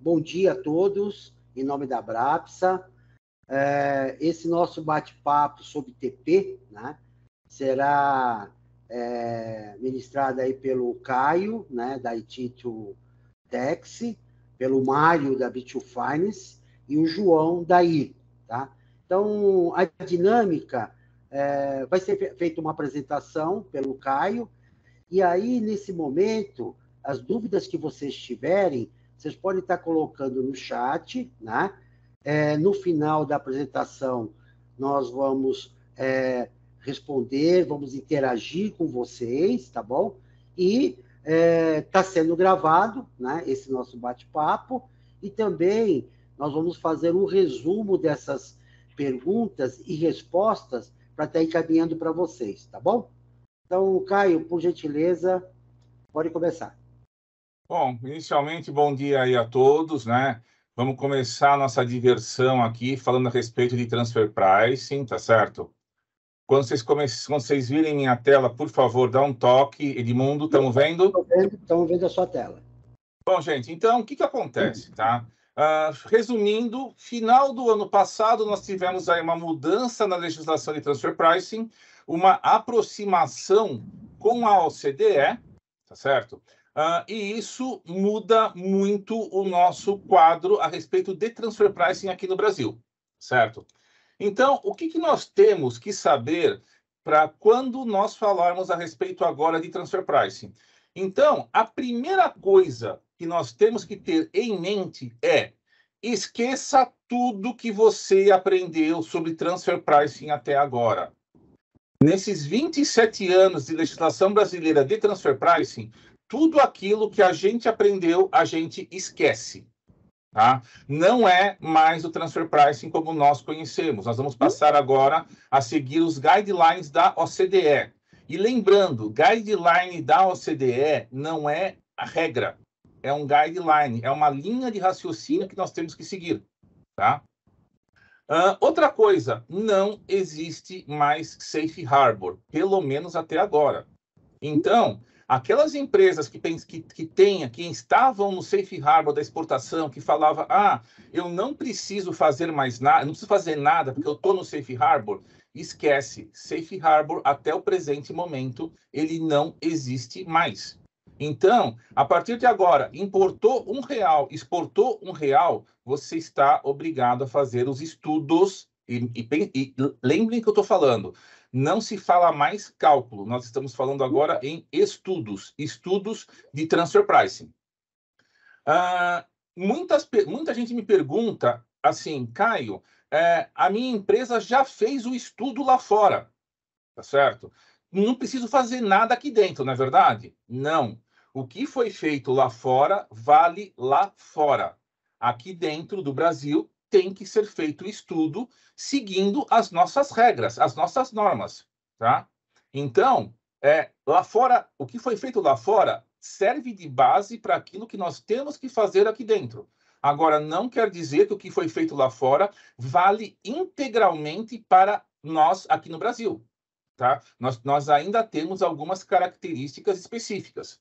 bom dia a todos, em nome da Brapsa. Esse nosso bate-papo sobre TP, né, será ministrado aí pelo Caio, né, da IT2 Tex, pelo Mário, da B2 Finance, e o João, da IRCO. Tá? Então, a dinâmica vai ser feita uma apresentação pelo Caio, e aí, nesse momento, as dúvidas que vocês tiverem, vocês podem estar colocando no chat, né? No final da apresentação, nós vamos responder, vamos interagir com vocês, tá bom? E está sendo gravado, né, esse nosso bate-papo, e também nós vamos fazer um resumo dessas perguntas e respostas para estar encaminhando para vocês, tá bom? Então, Caio, por gentileza, pode começar. Bom, inicialmente, bom dia aí a todos, né? Vamos começar a nossa diversão aqui falando a respeito de transfer pricing, tá certo? Quando vocês virem minha tela, por favor, dá um toque. Edmundo, estamos vendo? Estamos vendo a sua tela. Bom, gente, então, o que acontece, tá? Resumindo, final do ano passado, nós tivemos aí uma mudança na legislação de transfer pricing, uma aproximação com a OCDE, tá certo? E isso muda muito o nosso quadro a respeito de transfer pricing aqui no Brasil, certo? Então, o que nós temos que saber para quando nós falarmos a respeito agora de transfer pricing? Então, a primeira coisa que nós temos que ter em mente é: esqueça tudo que você aprendeu sobre transfer pricing até agora. Nesses 27 anos de legislação brasileira de transfer pricing, tudo aquilo que a gente aprendeu, a gente esquece. Tá? Não é mais o transfer pricing como nós conhecemos. Nós vamos passar agora a seguir os guidelines da OCDE. E lembrando, guideline da OCDE não é a regra, é um guideline, é uma linha de raciocínio que nós temos que seguir. Tá? Outra coisa, não existe mais safe harbor, pelo menos até agora. Então, aquelas empresas que estavam no safe harbor da exportação, que falava, eu não preciso fazer mais nada, não preciso fazer nada porque eu estou no safe harbor, esquece. Safe harbor, até o presente momento, ele não existe mais. Então, a partir de agora, importou R$1, exportou R$1, você está obrigado a fazer os estudos. E lembrem que eu estou falando, não se fala mais cálculo, nós estamos falando agora em estudos de transfer pricing. Muita gente me pergunta assim, Caio, a minha empresa já fez o estudo lá fora, tá certo? Não preciso fazer nada aqui dentro, não é verdade? Não. O que foi feito lá fora, vale lá fora. Aqui dentro do Brasil, tem que ser feito o estudo seguindo as nossas regras, as nossas normas, tá? Então, lá fora, o que foi feito lá fora serve de base para aquilo que nós temos que fazer aqui dentro. Agora, não quer dizer que o que foi feito lá fora vale integralmente para nós aqui no Brasil. Tá? Nós ainda temos algumas características específicas.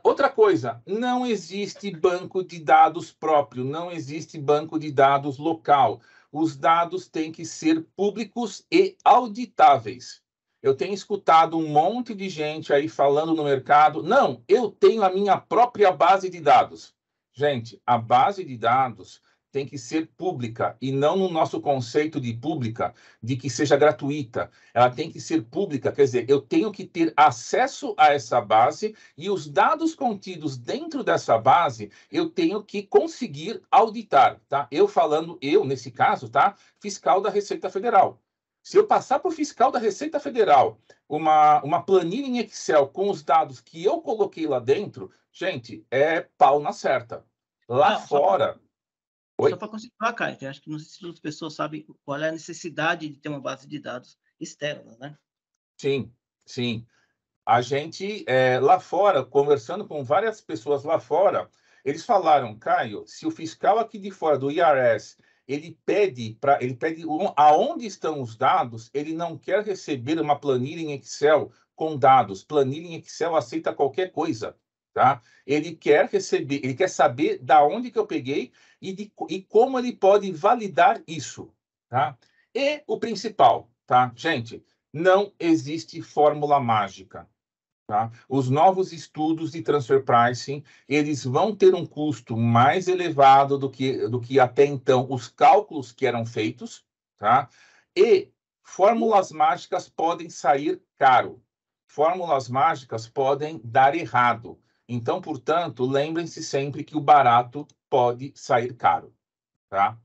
Outra coisa, não existe banco de dados próprio, não existe banco de dados local. Os dados têm que ser públicos e auditáveis. Eu tenho escutado um monte de gente aí falando no mercado, não, eu tenho a minha própria base de dados. Gente, a base de dados tem que ser pública e não no nosso conceito de pública, de que seja gratuita. Ela tem que ser pública, quer dizer, eu tenho que ter acesso a essa base e os dados contidos dentro dessa base, eu tenho que conseguir auditar, tá? Eu, nesse caso, tá? Fiscal da Receita Federal. Se eu passar para o fiscal da Receita Federal uma planilha em Excel com os dados que eu coloquei lá dentro, gente, é pau na certa. Lá fora... Só para continuar, Caio, que acho que não sei se as pessoas sabem qual é a necessidade de ter uma base de dados externa, né? Sim, sim. A gente, lá fora, conversando com várias pessoas lá fora, eles falaram, Caio, se o fiscal aqui de fora do IRS, ele pede aonde estão os dados, ele não quer receber uma planilha em Excel com dados. Planilha em Excel aceita qualquer coisa. tá? Ele quer receber, ele quer saber da onde que eu peguei e como ele pode validar isso, tá? E o principal, tá? Gente, não existe fórmula mágica, tá? Os novos estudos de transfer pricing, eles vão ter um custo mais elevado do que até então os cálculos que eram feitos, tá? E fórmulas mágicas podem sair caro. Fórmulas mágicas podem dar errado. Então, portanto, lembrem-se sempre que o barato pode sair caro, tá?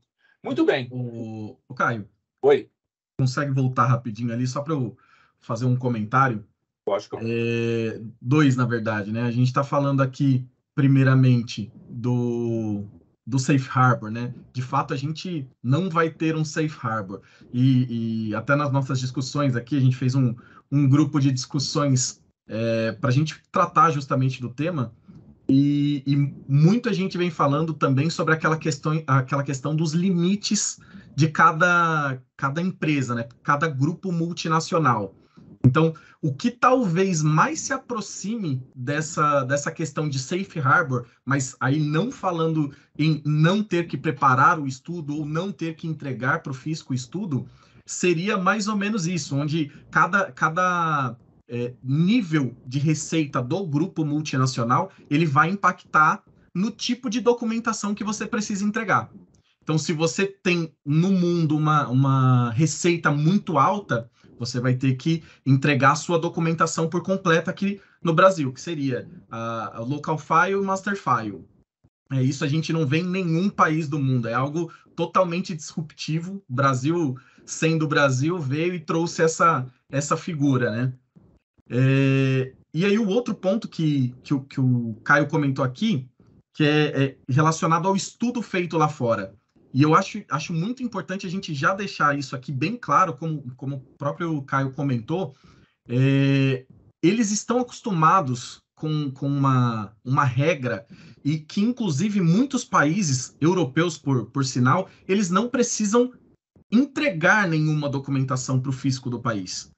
Muito bem. O Caio, Oi, consegue voltar rapidinho ali só para eu fazer um comentário? lógico. Dois, na verdade, né? A gente está falando aqui, primeiramente, do Safe Harbor, né? De fato, a gente não vai ter um Safe Harbor. E até nas nossas discussões aqui, a gente fez um grupo de discussões para a gente tratar justamente do tema. E muita gente vem falando também sobre aquela questão dos limites de cada empresa, né? Cada grupo multinacional. Então, o que talvez mais se aproxime dessa questão de safe harbor, mas aí não falando em não ter que preparar o estudo ou não ter que entregar para o fisco o estudo, seria mais ou menos isso, onde cada nível de receita do grupo multinacional, ele vai impactar no tipo de documentação que você precisa entregar. Então, se você tem no mundo uma receita muito alta, você vai ter que entregar a sua documentação por completa aqui no Brasil, que seria a Local File e Master File. Isso a gente não vê em nenhum país do mundo, é algo totalmente disruptivo. O Brasil, sendo o Brasil, veio e trouxe essa figura, né? E aí o outro ponto que o Caio comentou aqui, que é relacionado ao estudo feito lá fora. E eu acho muito importante a gente já deixar isso aqui bem claro, como o próprio Caio comentou, eles estão acostumados com uma regra e que, inclusive, muitos países europeus, por sinal, eles não precisam entregar nenhuma documentação para o fisco do país.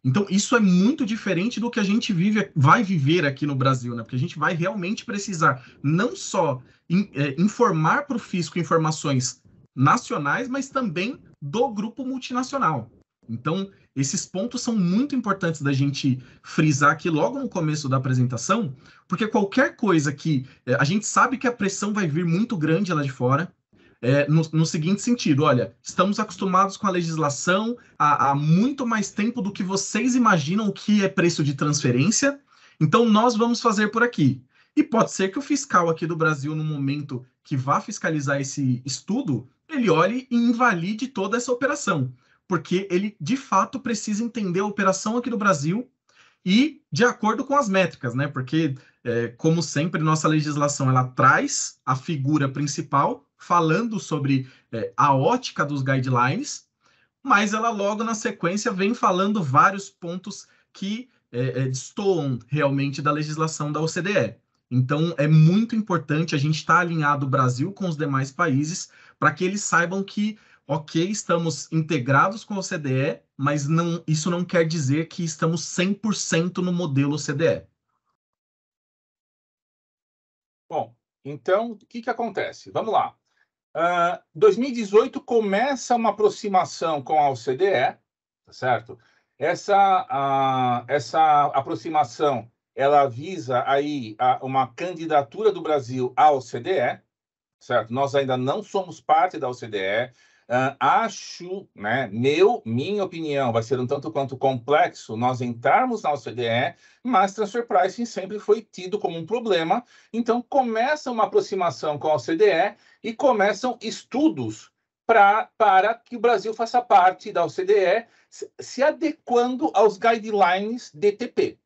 Então, isso é muito diferente do que a gente vai viver aqui no Brasil, né? Porque a gente vai realmente precisar não só informar para o fisco informações nacionais, mas também do grupo multinacional. Então, esses pontos são muito importantes da gente frisar aqui logo no começo da apresentação, porque qualquer coisa que a gente sabe que a pressão vai vir muito grande lá de fora, no seguinte sentido, olha, estamos acostumados com a legislação há muito mais tempo do que vocês imaginam o que é preço de transferência, então nós vamos fazer por aqui. E pode ser que o fiscal aqui do Brasil, no momento que vá fiscalizar esse estudo, ele olhe e invalide toda essa operação, porque ele, de fato, precisa entender a operação aqui do Brasil e de acordo com as métricas, né? Porque, como sempre, nossa legislação, ela traz a figura principal, falando sobre a ótica dos guidelines, mas ela logo na sequência vem falando vários pontos que destoam realmente da legislação da OCDE. Então, é muito importante a gente estar alinhado o Brasil com os demais países para que eles saibam que, ok, estamos integrados com a OCDE, mas isso não quer dizer que estamos 100% no modelo OCDE. Bom, então, o que acontece? Vamos lá. 2018 começa uma aproximação com a OCDE, tá certo? Essa aproximação, ela visa aí uma candidatura do Brasil à OCDE, certo? Nós ainda não somos parte da OCDE. Acho, né, minha opinião, vai ser um tanto quanto complexo nós entrarmos na OCDE, mas transfer pricing sempre foi tido como um problema. Então, começa uma aproximação com a OCDE e começam estudos para que o Brasil faça parte da OCDE, se adequando aos guidelines DTP.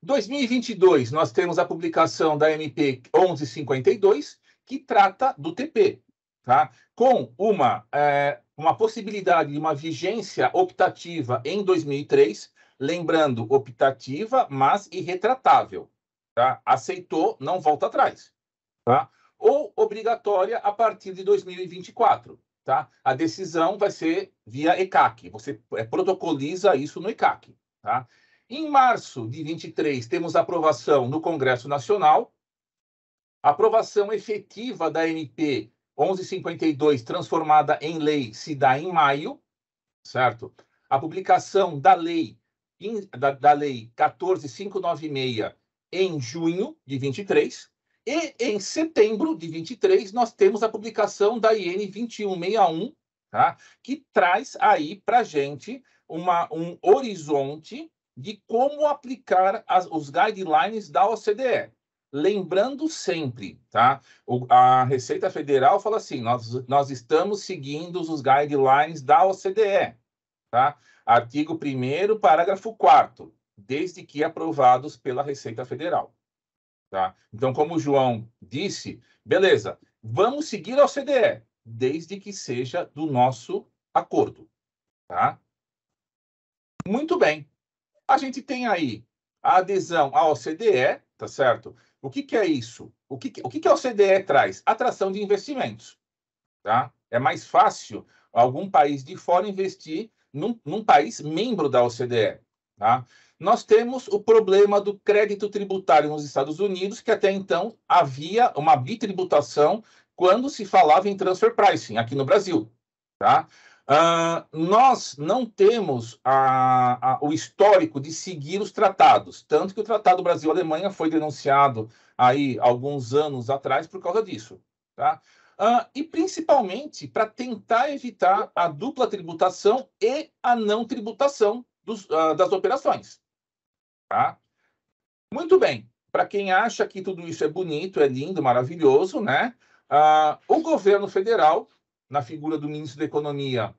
2022, nós temos a publicação da MP 1152, que trata do TP, tá? Com uma possibilidade de uma vigência optativa em 2003, lembrando, optativa, mas irretratável, tá? Aceitou, não volta atrás, tá? Ou obrigatória a partir de 2024, tá? A decisão vai ser via ECAC, você protocoliza isso no ECAC, tá? Em março de 23, temos aprovação no Congresso Nacional, aprovação efetiva da MP 1152, transformada em lei, se dá em maio, certo? A publicação da lei, da lei 14596 em junho de 23, e em setembro de 23 nós temos a publicação da IN 2161, tá? Que traz aí para a gente um horizonte de como aplicar os guidelines da OCDE. Lembrando sempre, tá? A Receita Federal fala assim, nós estamos seguindo os guidelines da OCDE, tá? Artigo 1º, parágrafo 4º, desde que aprovados pela Receita Federal. Tá? Então, como o João disse, beleza, vamos seguir a OCDE, desde que seja do nosso acordo. Tá? Muito bem. A gente tem aí a adesão à OCDE, tá certo? O que é isso? O que a OCDE traz? Atração de investimentos. Tá? É mais fácil algum país de fora investir num país membro da OCDE. Tá? Nós temos o problema do crédito tributário nos Estados Unidos, que até então havia uma bitributação quando se falava em transfer pricing aqui no Brasil. Tá? Nós não temos o histórico de seguir os tratados, tanto que o Tratado Brasil-Alemanha foi denunciado aí alguns anos atrás por causa disso. Tá? E principalmente para tentar evitar a dupla tributação e a não tributação das operações. Tá? Muito bem. Para quem acha que tudo isso é bonito, é lindo, maravilhoso, né? O governo federal, na figura do ministro da Economia,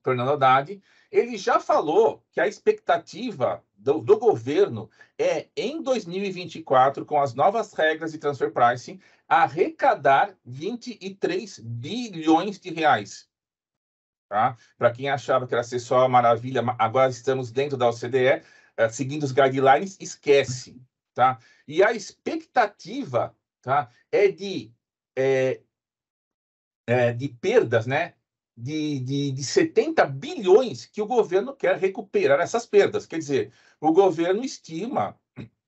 Fernando Haddad, ele já falou que a expectativa do governo é, em 2024, com as novas regras de transfer pricing, arrecadar 23 bilhões de reais. Tá? Para quem achava que era ser só maravilha, agora estamos dentro da OCDE, seguindo os guidelines, esquece. Tá? E a expectativa, tá, é de perdas, né? De 70 bilhões que o governo quer recuperar essas perdas. Quer dizer, o governo estima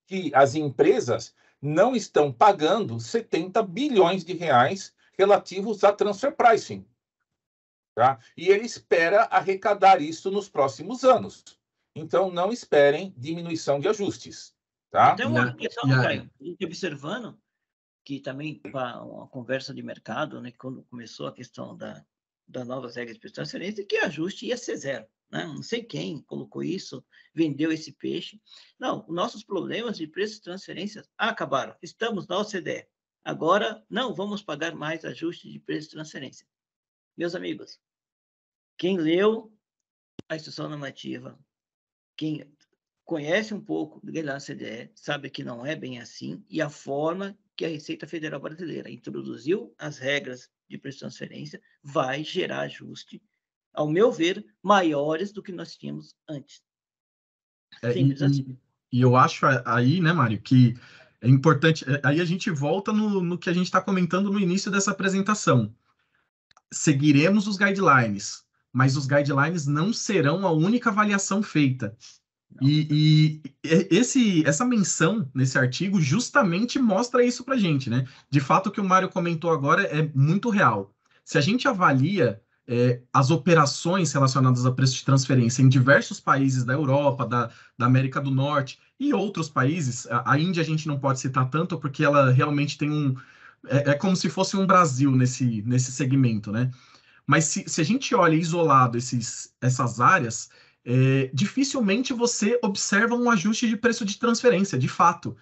que as empresas não estão pagando 70 bilhões de reais relativos a transfer pricing. Tá? E ele espera arrecadar isso nos próximos anos. Então, não esperem diminuição de ajustes. Tá? Então, uma questão, Caio, observando que também uma conversa de mercado, né, quando começou a questão das novas regras de transferência, que ajuste ia ser zero. Né? Não sei quem colocou isso, vendeu esse peixe. Não, nossos problemas de preços de transferências acabaram. Estamos na OCDE. Agora, não vamos pagar mais ajuste de preço de transferência. Meus amigos, quem leu a instrução normativa, quem conhece um pouco da OCDE, sabe que não é bem assim, e a forma que a Receita Federal Brasileira introduziu as regras de preço de transferência vai gerar ajuste, ao meu ver, maiores do que nós tínhamos antes. Simples assim. E eu acho aí, né, Mário, que é importante, aí a gente volta no que a gente está comentando no início dessa apresentação. Seguiremos os guidelines, mas os guidelines não serão a única avaliação feita. E essa menção nesse artigo justamente mostra isso para a gente, né? De fato, o que o Mário comentou agora é muito real. Se a gente avalia as operações relacionadas a preço de transferência em diversos países da Europa, da América do Norte e outros países, a Índia a gente não pode citar tanto porque ela realmente tem é como se fosse um Brasil nesse segmento, né? Mas se a gente olha isolado essas áreas, dificilmente você observa um ajuste de preço de transferência, de fato.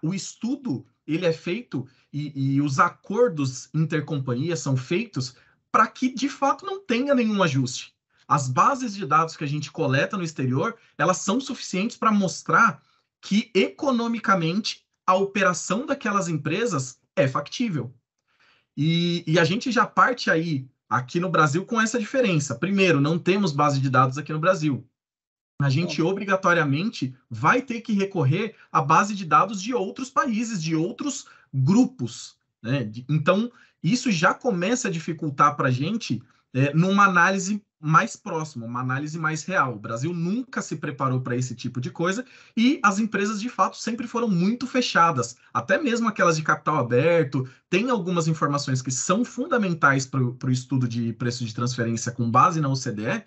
O estudo ele é feito e os acordos intercompanhias são feitos para que, de fato, não tenha nenhum ajuste. As bases de dados que a gente coleta no exterior, elas são suficientes para mostrar que, economicamente, a operação daquelas empresas é factível. E a gente já parte aí, aqui no Brasil, com essa diferença. Primeiro, não temos base de dados aqui no Brasil. A gente obrigatoriamente vai ter que recorrer à base de dados de outros países, de outros grupos, né? Então, isso já começa a dificultar para a gente numa análise mais próxima, uma análise mais real. O Brasil nunca se preparou para esse tipo de coisa e as empresas, de fato, sempre foram muito fechadas, até mesmo aquelas de capital aberto. Tem algumas informações que são fundamentais para o estudo de preço de transferência com base na OCDE,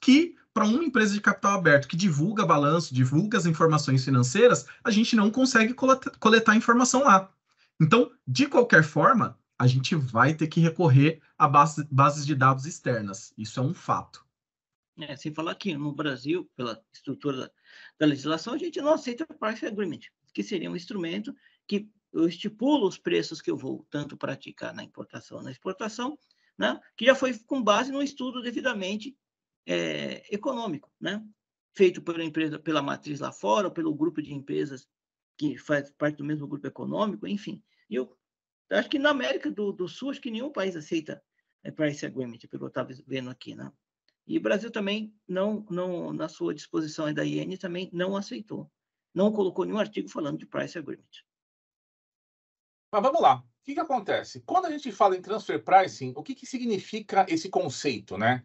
que para uma empresa de capital aberto que divulga balanço, divulga as informações financeiras, a gente não consegue coletar informação lá. Então, de qualquer forma, a gente vai ter que recorrer a bases de dados externas. Isso é um fato. Sem falar que no Brasil, pela estrutura da legislação, a gente não aceita price agreement, que seria um instrumento que eu estipulo os preços que eu vou tanto praticar na importação ou na exportação, né, que já foi com base no estudo devidamente econômico, né, feito pela empresa, pela matriz lá fora, ou pelo grupo de empresas que faz parte do mesmo grupo econômico, enfim. E eu acho que na América do Sul, acho que nenhum país aceita price agreement, pelo que eu estava vendo aqui, né? E o Brasil também, não, na sua disposição da IN, também não aceitou. Não colocou nenhum artigo falando de price agreement. Mas vamos lá. O que acontece? Quando a gente fala em transfer pricing, o que significa esse conceito, né?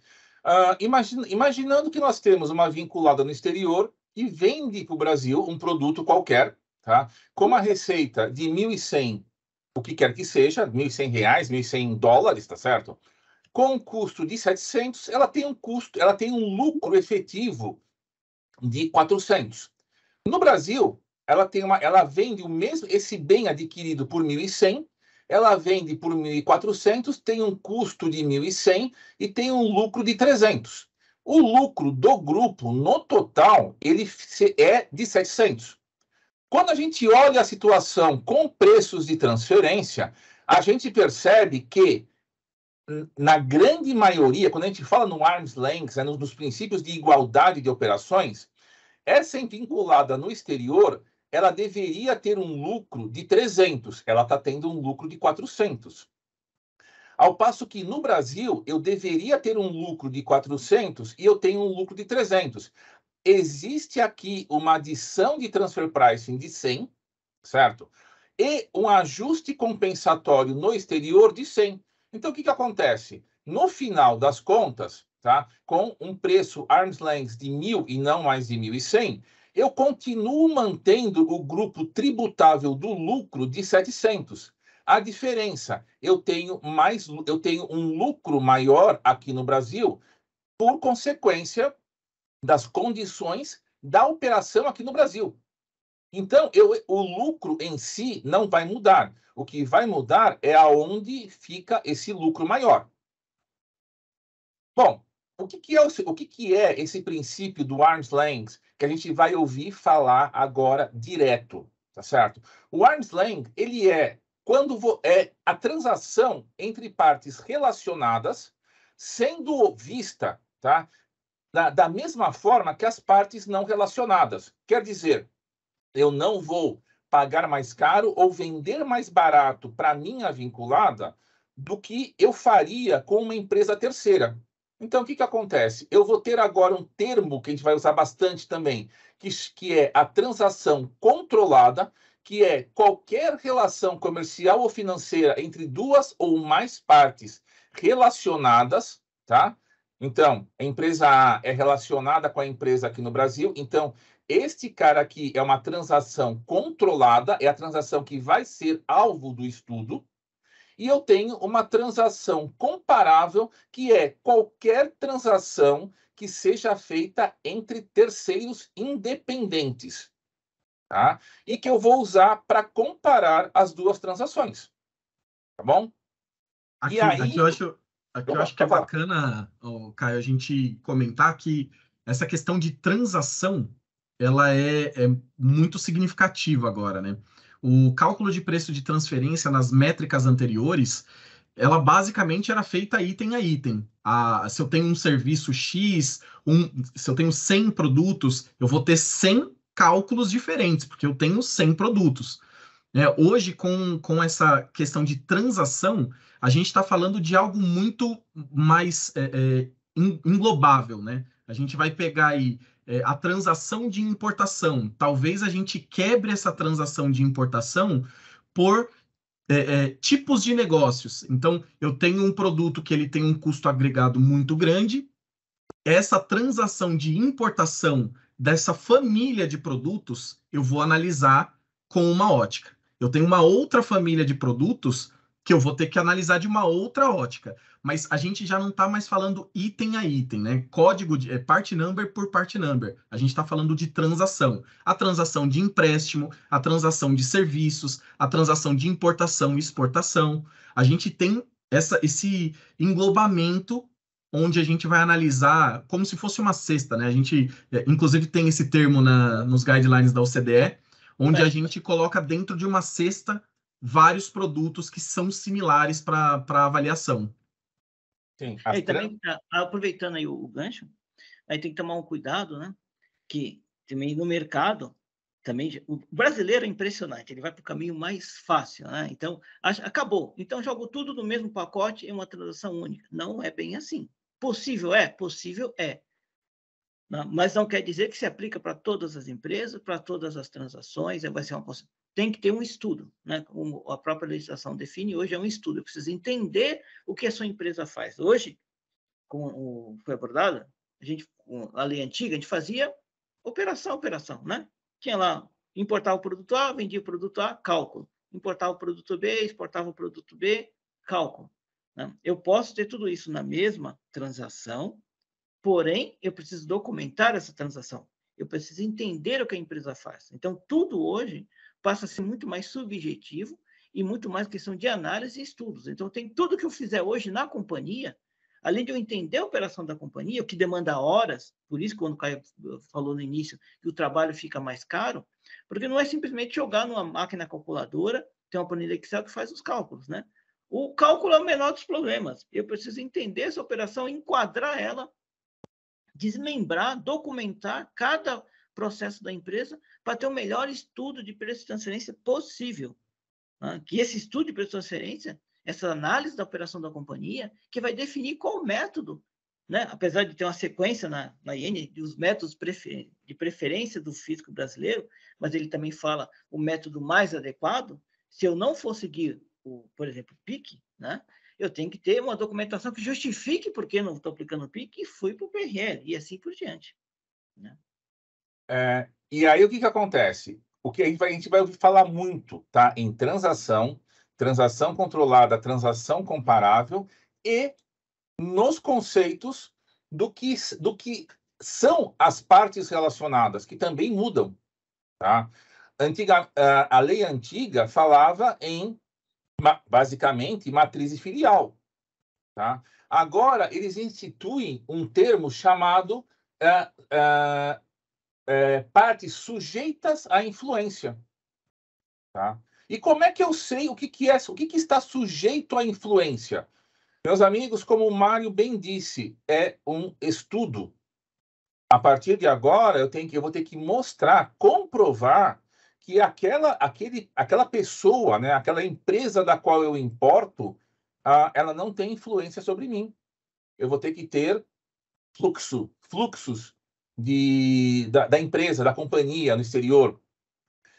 Imaginando que nós temos uma vinculada no exterior e vende para o Brasil um produto qualquer, tá? Com uma receita de 1.100, o que quer que seja, R$1.100, $1.100, tá certo? Com um custo de 700, ela tem um lucro efetivo de 400. No Brasil, ela vende o mesmo, esse bem adquirido por 1.100, ela vende por 1.400, tem um custo de 1.100 e tem um lucro de 300. O lucro do grupo, no total, ele é de 700. Quando a gente olha a situação com preços de transferência, a gente percebe que, na grande maioria, quando a gente fala no arm's length, nos princípios de igualdade de operações, essa vinculada no exterior, ela deveria ter um lucro de 300, ela está tendo um lucro de 400. Ao passo que no Brasil, eu deveria ter um lucro de 400 e eu tenho um lucro de 300. Existe aqui uma adição de transfer pricing de 100, certo? E um ajuste compensatório no exterior de 100. Então, o que acontece? No final das contas, tá? Com um preço arm's length de 1.000 e não mais de 1.100, eu continuo mantendo o grupo tributável do lucro de 700. A diferença, eu tenho um lucro maior aqui no Brasil por consequência das condições da operação aqui no Brasil. Então, o lucro em si não vai mudar. O que vai mudar é aonde fica esse lucro maior. Bom, o que é esse princípio do arm's length que a gente vai ouvir falar agora direto, tá certo? O arm's length, ele é quando é a transação entre partes relacionadas, sendo vista, tá? Da mesma forma que as partes não relacionadas. Quer dizer, eu não vou pagar mais caro ou vender mais barato para minha vinculada do que eu faria com uma empresa terceira. Então, o que acontece? Eu vou ter agora um termo que a gente vai usar bastante também, que é a transação controlada, que é qualquer relação comercial ou financeira entre duas ou mais partes relacionadas, tá? Então, a empresa A é relacionada com a empresa aqui no Brasil. Então, este cara aqui é uma transação controlada, é a transação que vai ser alvo do estudo. E eu tenho uma transação comparável, que é qualquer transação que seja feita entre terceiros independentes, tá? E que eu vou usar para comparar as duas transações, tá bom? Aqui eu acho que é bacana, Caio, a gente comentar que essa questão de transação, ela é muito significativa agora, né? O cálculo de preço de transferência nas métricas anteriores, ela basicamente era feita item a item. Se eu tenho um serviço X, se eu tenho 100 produtos, eu vou ter 100 cálculos diferentes, porque eu tenho 100 produtos. Hoje, com essa questão de transação, a gente está falando de algo muito mais englobável, né? A gente vai pegar aí a transação de importação. Talvez a gente quebre essa transação de importação por tipos de negócios. Então, eu tenho um produto que ele tem um custo agregado muito grande. Essa transação de importação dessa família de produtos, eu vou analisar com uma ótica. Eu tenho uma outra família de produtos que eu vou ter que analisar de uma outra ótica. Mas a gente já não está mais falando item a item, né? Código de part number por part number. A gente está falando de transação. A transação de empréstimo, a transação de serviços, a transação de importação e exportação. A gente tem esse englobamento onde a gente vai analisar como se fosse uma cesta, né? A gente, inclusive, tem esse termo nos guidelines da OCDE, onde a gente coloca dentro de uma cesta vários produtos que são similares para avaliação. Sim. E também, aproveitando aí o gancho, aí tem que tomar um cuidado, né? Que também no mercado, também o brasileiro é impressionante, ele vai para o caminho mais fácil, né? Então, acabou. Então, jogo tudo no mesmo pacote em uma transação única. Não é bem assim. Possível é? Possível é. Não, mas não quer dizer que se aplica para todas as empresas, para todas as transações, vai ser uma possibilidade. Tem que ter um estudo, né? Como a própria legislação define, hoje é um estudo. Eu preciso entender o que a sua empresa faz. Hoje, como foi abordado, com a lei antiga, a gente fazia operação, né? Tinha lá, importava o produto A, vendia o produto A, cálculo. Importava o produto B, exportava o produto B, cálculo. Né? Eu posso ter tudo isso na mesma transação, porém, eu preciso documentar essa transação. Eu preciso entender o que a empresa faz. Então, tudo hoje passa a ser muito mais subjetivo e muito mais questão de análise e estudos. Então, tem tudo que eu fizer hoje na companhia, além de eu entender a operação da companhia, o que demanda horas, por isso, quando o Caio falou no início, que o trabalho fica mais caro, porque não é simplesmente jogar numa máquina calculadora, tem uma planilha Excel que faz os cálculos, né? O cálculo é o menor dos problemas. Eu preciso entender essa operação, enquadrar ela, desmembrar, documentar cada processo da empresa para ter o melhor estudo de preço de transferência possível. Né? Que esse estudo de preço de transferência, essa análise da operação da companhia, que vai definir qual o método, né? Apesar de ter uma sequência na IN dos métodos de preferência do fisco brasileiro, mas ele também fala o método mais adequado. Se eu não for seguir, por exemplo, o PIC, né? Eu tenho que ter uma documentação que justifique por que não estou aplicando o PIC e fui para o PRL, e assim por diante. Né? E aí, o que acontece? O que a gente vai falar muito, tá? Em transação controlada, transação comparável e nos conceitos do que são as partes relacionadas, que também mudam, tá? A lei antiga falava em basicamente matriz e filial, tá? Agora eles instituem um termo chamado partes sujeitas à influência, tá? E como é que eu sei o que está sujeito à influência? Meus amigos, como o Mário bem disse, é um estudo. A partir de agora eu vou ter que mostrar, comprovar que aquela pessoa, né, aquela empresa da qual eu importo, ela não tem influência sobre mim. Eu vou ter que ter fluxos da empresa, da companhia no exterior.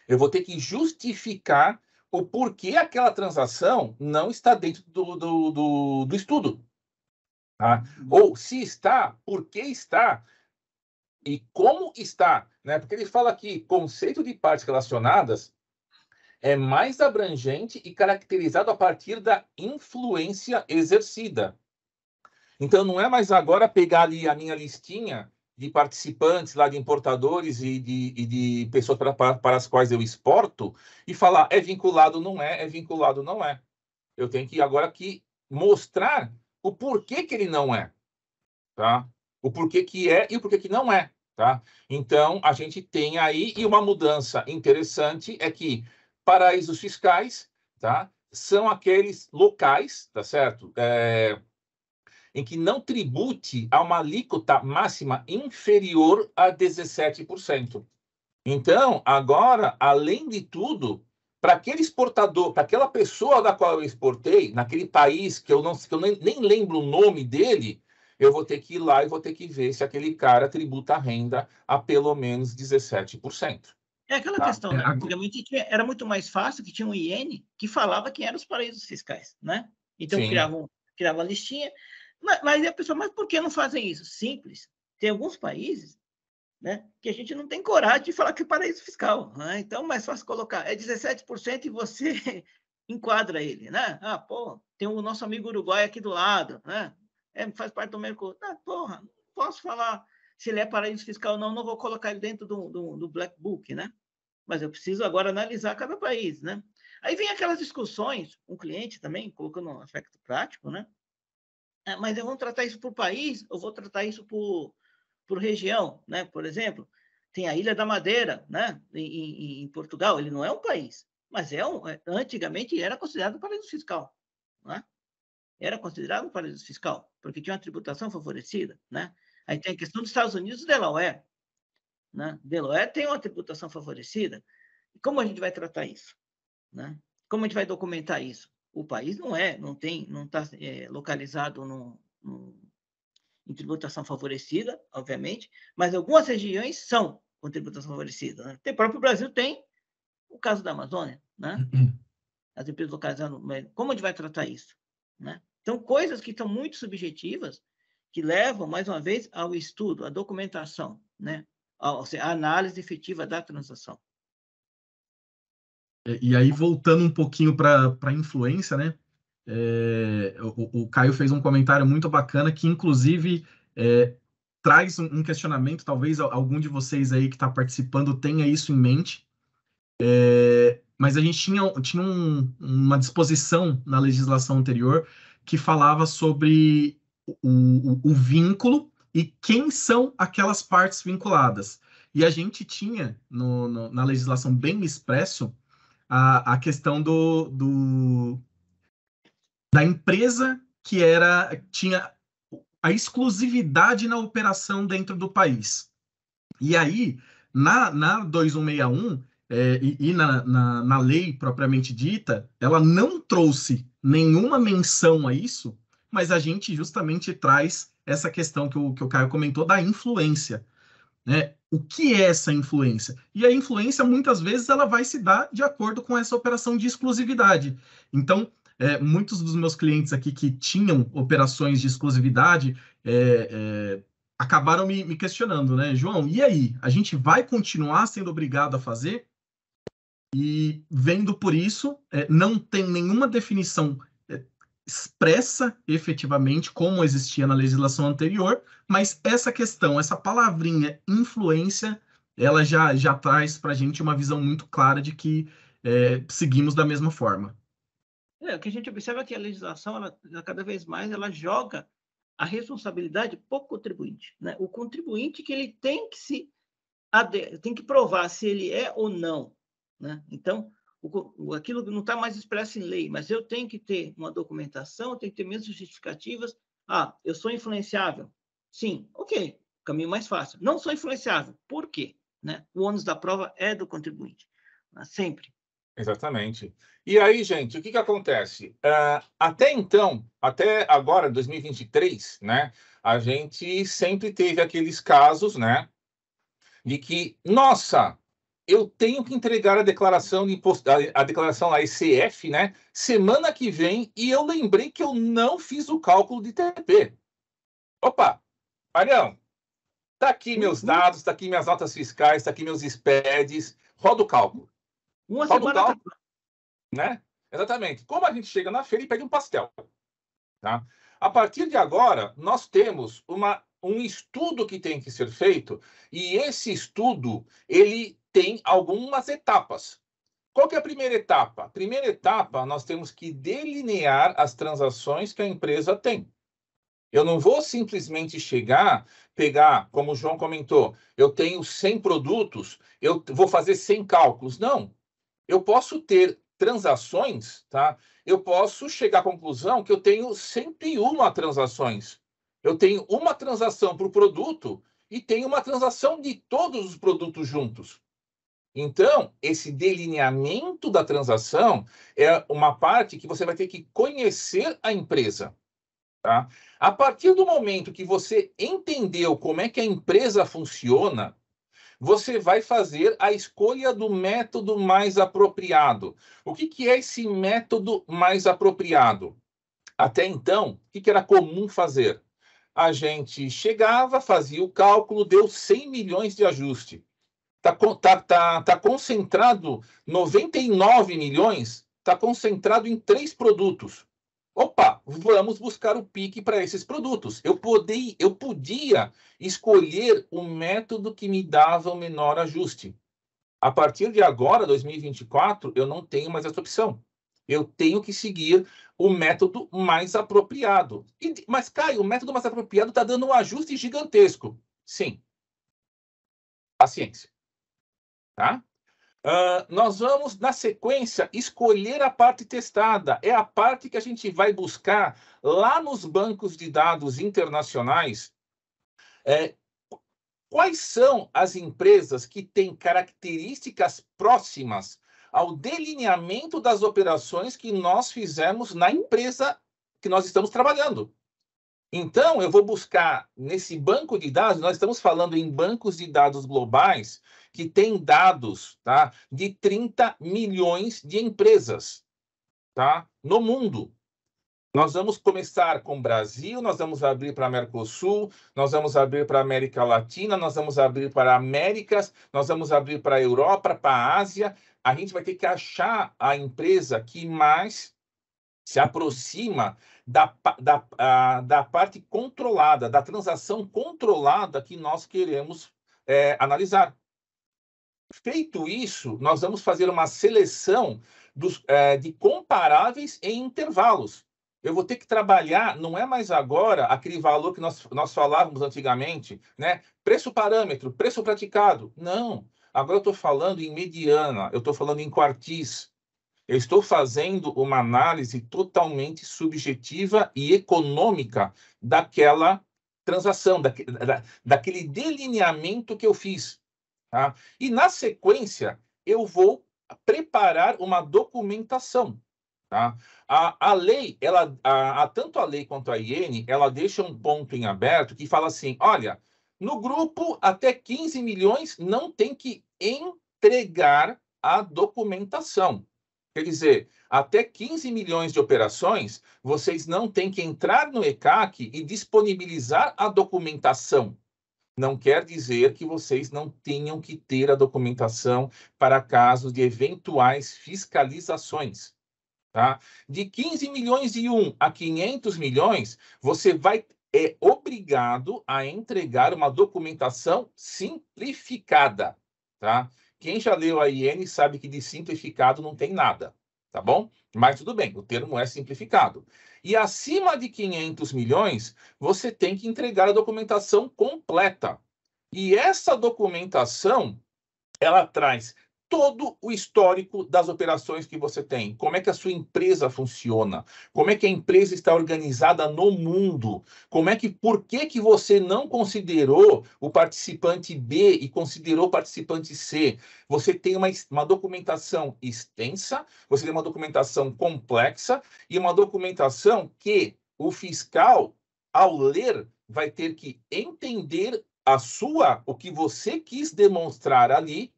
Eu vou ter que justificar o porquê aquela transação não está dentro do estudo. Tá? Ou se está, por que está e como está, né? Porque ele fala aqui, conceito de partes relacionadas é mais abrangente e caracterizado a partir da influência exercida. Então, não é mais agora pegar ali a minha listinha de participantes, lá de importadores e de pessoas para as quais eu exporto e falar é vinculado, não é, é vinculado, não é. Eu tenho que agora mostrar o porquê que ele não é, tá? O porquê que é e o porquê que não é. Tá? Então, a gente tem aí, e uma mudança interessante é que paraísos fiscais, tá? São aqueles locais, tá certo? Em que não tribute a uma alíquota máxima inferior a 17%. Então, agora, além de tudo, para aquele exportador, para aquela pessoa da qual eu exportei, naquele país que eu nem lembro o nome dele, eu vou ter que ir lá e vou ter que ver se aquele cara tributa a renda a pelo menos 17%. É aquela questão, né? Antigamente era muito mais fácil, que tinha um IN que falava quem eram os paraísos fiscais, né? Então, criava uma listinha. Mas a pessoa, mas por que não fazem isso? Simples. Tem alguns países, né, que a gente não tem coragem de falar que é paraíso fiscal, né? Então, é mais fácil colocar. É 17% e você enquadra ele, né? Ah, pô, tem o nosso amigo Uruguai aqui do lado, né? Faz parte do Mercosul. Ah, porra, não posso falar se ele é paraíso fiscal ou não, não vou colocar ele dentro do Black Book, né? Mas eu preciso agora analisar cada país, né? Aí vem aquelas discussões, um cliente também, colocando um aspecto prático, né? Mas eu vou tratar isso por país, ou vou tratar isso por região, né? Por exemplo, tem a Ilha da Madeira, né? Em Portugal, ele não é um país, mas antigamente era considerado um paraíso fiscal, né? Era considerado um paraíso fiscal, porque tinha uma tributação favorecida, né? Aí tem a questão dos Estados Unidos e Delaware, né? Delaware tem uma tributação favorecida. E como a gente vai tratar isso, né? Como a gente vai documentar isso? O país não está localizado em tributação favorecida, obviamente, mas algumas regiões são com tributação favorecida, né? O próprio Brasil tem o caso da Amazônia, né? As empresas localizadas, como a gente vai tratar isso, né? Então, coisas que estão muito subjetivas, que levam, mais uma vez, ao estudo, à documentação, né? Ou seja, a análise efetiva da transação. E aí, voltando um pouquinho para a influência, né? O Caio fez um comentário muito bacana que, inclusive, traz um questionamento, talvez algum de vocês aí que está participando tenha isso em mente. Mas a gente tinha uma disposição na legislação anterior que falava sobre o vínculo e quem são aquelas partes vinculadas. E a gente tinha, na legislação bem expresso, a questão da empresa que tinha a exclusividade na operação dentro do país. E aí, na 2161, e na lei propriamente dita, ela não trouxe nenhuma menção a isso, mas a gente justamente traz essa questão que o Caio comentou da influência. Né? O que é essa influência? E a influência, muitas vezes, ela vai se dar de acordo com essa operação de exclusividade. Então, muitos dos meus clientes aqui que tinham operações de exclusividade acabaram me questionando, né? João, e aí? A gente vai continuar sendo obrigado a fazer? E vendo por isso, não tem nenhuma definição expressa efetivamente como existia na legislação anterior, mas essa questão, essa palavrinha influência, ela já traz para a gente uma visão muito clara de que seguimos da mesma forma. O que a gente observa é que a legislação, ela cada vez mais, ela joga a responsabilidade para o contribuinte, né? O contribuinte que ele tem que provar se ele é ou não, né? Então, aquilo não está mais expresso em lei, mas eu tenho que ter uma documentação, eu tenho que ter minhas justificativas. Ah, eu sou influenciável? Sim, ok, caminho mais fácil. Não sou influenciável, por quê? Né? O ônus da prova é do contribuinte, né? Sempre. Exatamente. E aí, gente, o que acontece? Até então, até agora, 2023, né, a gente sempre teve aqueles casos, né, de que, nossa, eu tenho que entregar a declaração de imposto, a declaração lá, ECF, né, semana que vem, e eu lembrei que eu não fiz o cálculo de TP. Opa, Marião, tá aqui meus dados, tá aqui minhas notas fiscais, tá aqui meus SPEDs, roda o cálculo. Uma semana, né? Exatamente. Como a gente chega na feira e pede um pastel, tá? A partir de agora, nós temos um estudo que tem que ser feito, e esse estudo, ele tem algumas etapas. Qual que é a primeira etapa? A primeira etapa, nós temos que delinear as transações que a empresa tem. Eu não vou simplesmente pegar, como o João comentou, eu tenho 100 produtos, eu vou fazer 100 cálculos. Não. Eu posso ter transações, tá? Eu posso chegar à conclusão que eu tenho 101 transações. Eu tenho uma transação para o produto e tenho uma transação de todos os produtos juntos. Então, esse delineamento da transação é uma parte que você vai ter que conhecer a empresa. Tá? A partir do momento que você entendeu como é que a empresa funciona, você vai fazer a escolha do método mais apropriado. O que é esse método mais apropriado? Até então, o que era comum fazer? A gente chegava, fazia o cálculo, deu 100 milhões de ajuste. Tá concentrado 99 milhões, está concentrado em 3 produtos. Opa, vamos buscar o pique para esses produtos. Eu podia escolher o método que me dava o menor ajuste. A partir de agora, 2024, eu não tenho mais essa opção. Eu tenho que seguir o método mais apropriado. Mas, Caio, o método mais apropriado está dando um ajuste gigantesco. Sim. Paciência. Tá? Nós vamos, na sequência, escolher a parte testada. É a parte que a gente vai buscar lá nos bancos de dados internacionais. Quais são as empresas que têm características próximas ao delineamento das operações que nós fizemos na empresa que nós estamos trabalhando? Então, eu vou buscar nesse banco de dados, nós estamos falando em bancos de dados globais, que tem dados, tá, de 30 milhões de empresas, tá, no mundo. Nós vamos começar com o Brasil, nós vamos abrir para a Mercosul, nós vamos abrir para a América Latina, nós vamos abrir para a Américas, nós vamos abrir para a Europa, para a Ásia. A gente vai ter que achar a empresa que mais se aproxima da parte controlada, da transação controlada que nós queremos analisar. Feito isso, nós vamos fazer uma seleção de comparáveis em intervalos. Eu vou ter que trabalhar, não é mais agora aquele valor que nós falávamos antigamente, né? Preço parâmetro, preço praticado. Não, agora eu estou falando em mediana, eu estou falando em quartis. Eu estou fazendo uma análise totalmente subjetiva e econômica daquela transação, daquele delineamento que eu fiz. Tá? E, na sequência, eu vou preparar uma documentação. Tá? A lei, tanto a lei quanto a IN, ela deixa um ponto em aberto que fala assim, olha, no grupo até 15 milhões não tem que entregar a documentação. Quer dizer, até 15 milhões de operações, vocês não têm que entrar no ECAC e disponibilizar a documentação. Não quer dizer que vocês não tenham que ter a documentação para casos de eventuais fiscalizações. Tá? De 15 milhões e 1 a 500 milhões, você é obrigado a entregar uma documentação simplificada. Tá? Quem já leu a IN sabe que de simplificado não tem nada, tá bom? Mas tudo bem, o termo é simplificado. E acima de 500 milhões, você tem que entregar a documentação completa. E essa documentação, ela traz todo o histórico das operações que você tem. Como é que a sua empresa funciona? Como é que a empresa está organizada no mundo? Por que você não considerou o participante B e considerou o participante C? Você tem uma documentação extensa, você tem uma documentação complexa e uma documentação que o fiscal, ao ler, vai ter que entender o que você quis demonstrar ali,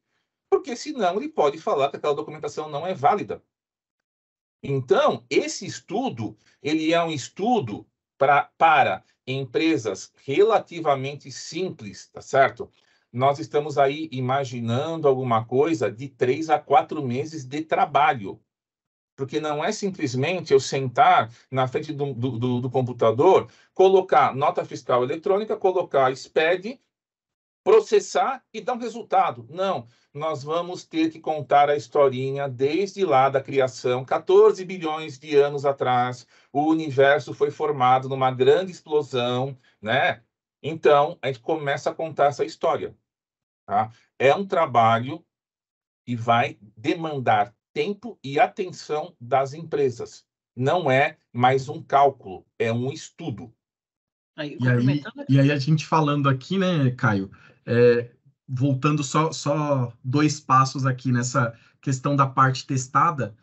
porque senão ele pode falar que aquela documentação não é válida. Então, esse estudo, ele é um estudo para empresas relativamente simples, tá certo? Nós estamos aí imaginando alguma coisa de 3 a 4 meses de trabalho, porque não é simplesmente eu sentar na frente do computador, colocar nota fiscal eletrônica, colocar SPED, processar e dar um resultado. Não, nós vamos ter que contar a historinha desde lá da criação, 14 bilhões de anos atrás, o universo foi formado numa grande explosão, né? Então, a gente começa a contar essa história. Tá? É um trabalho que vai demandar tempo e atenção das empresas. Não é mais um cálculo, é um estudo. E aí a gente falando aqui, né, Caio, voltando só 2 passos aqui nessa questão da parte testada,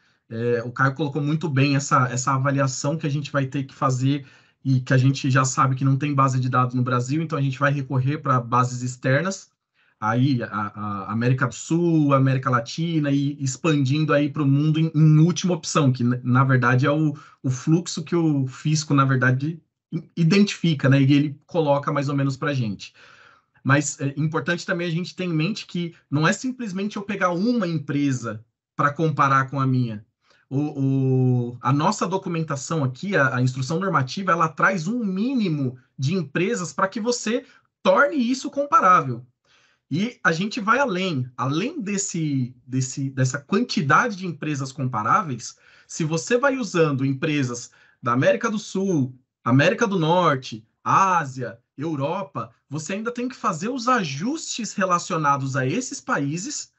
o Caio colocou muito bem essa avaliação que a gente vai ter que fazer e que a gente já sabe que não tem base de dados no Brasil, então a gente vai recorrer para bases externas. aí a América do Sul, a América Latina e expandindo aí para o mundo em última opção, que na verdade é o fluxo que o fisco, na verdade, identifica, né? E ele coloca mais ou menos para a gente. Mas é importante também a gente ter em mente que não é simplesmente eu pegar uma empresa para comparar com a minha. A nossa documentação aqui, a instrução normativa, ela traz um mínimo de empresas para que você torne isso comparável. E a gente vai além dessa quantidade de empresas comparáveis, se você vai usando empresas da América do Sul, América do Norte, Ásia, Europa, você ainda tem que fazer os ajustes relacionados a esses países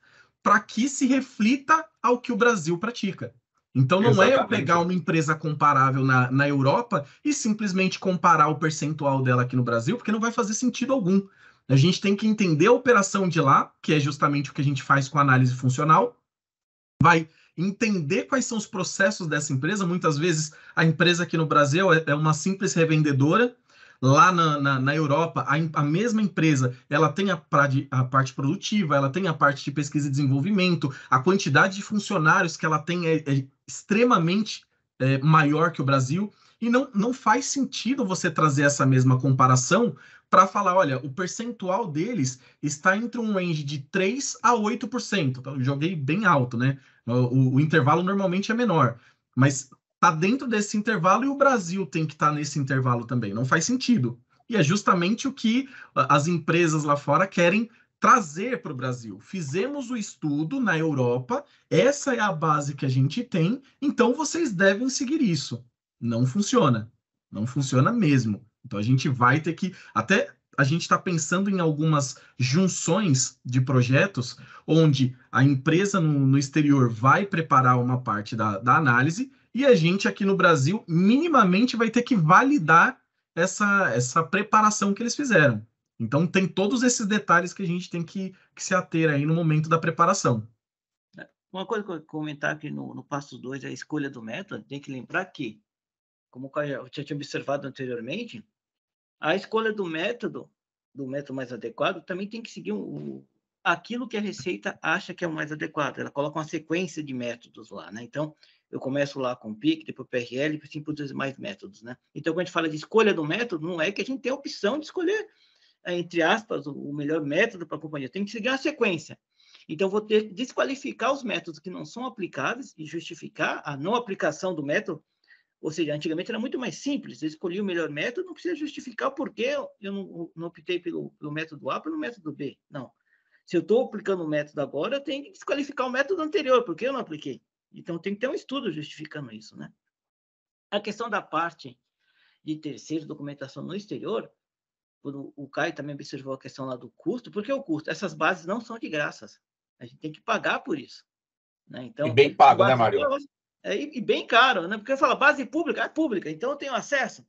para que se reflita ao que o Brasil pratica. Então, não é eu pegar uma empresa comparável na Europa e simplesmente comparar o percentual dela aqui no Brasil, porque não vai fazer sentido algum. A gente tem que entender a operação de lá, que é justamente o que a gente faz com a análise funcional, vai entender quais são os processos dessa empresa. Muitas vezes a empresa aqui no Brasil é uma simples revendedora. Lá na Europa, a mesma empresa, ela tem a parte produtiva, ela tem a parte de pesquisa e desenvolvimento, a quantidade de funcionários que ela tem é extremamente maior que o Brasil, e não faz sentido você trazer essa mesma comparação para falar, olha, o percentual deles está entre um range de 3% a 8%. Então, eu joguei bem alto, né? O intervalo normalmente é menor, mas está dentro desse intervalo e o Brasil tem que estar nesse intervalo também. Não faz sentido. E é justamente o que as empresas lá fora querem trazer para o Brasil. Fizemos o estudo na Europa, essa é a base que a gente tem, então vocês devem seguir isso. Não funciona. Não funciona mesmo. Então a gente vai ter que... Até a gente está pensando em algumas junções de projetos onde a empresa no exterior vai preparar uma parte da análise e a gente aqui no Brasil minimamente vai ter que validar essa preparação que eles fizeram. Então tem todos esses detalhes que a gente tem que se ater aí no momento da preparação. Uma coisa que eu vou comentar aqui no passo 2 é a escolha do método. Tem que lembrar que, como eu já tinha observado anteriormente, a escolha do método mais adequado, também tem que seguir aquilo que a Receita acha que é o mais adequado. Ela coloca uma sequência de métodos lá, né? Então, eu começo lá com o PIC, depois o PRL, assim por mais métodos, né? Então, quando a gente fala de escolha do método, não é que a gente tem a opção de escolher, entre aspas, o melhor método para a companhia. Tem que seguir uma sequência. Então, vou ter que desqualificar os métodos que não são aplicáveis e justificar a não aplicação do método. Ou seja, antigamente era muito mais simples. Eu escolhi o melhor método, não precisa justificar o porquê eu não optei pelo método A pelo método B. Não. Se eu estou aplicando o método agora, eu tenho que desqualificar o método anterior, porque eu não apliquei. Então, tem que ter um estudo justificando isso, né? A questão da parte de terceiro, documentação no exterior, o Caio também observou a questão lá do custo. Por que o custo? Essas bases não são de graças. A gente tem que pagar por isso, né? Então, e bem pago, né, Mário? E bem caro, né? Porque eu falo, base pública é pública, então eu tenho acesso.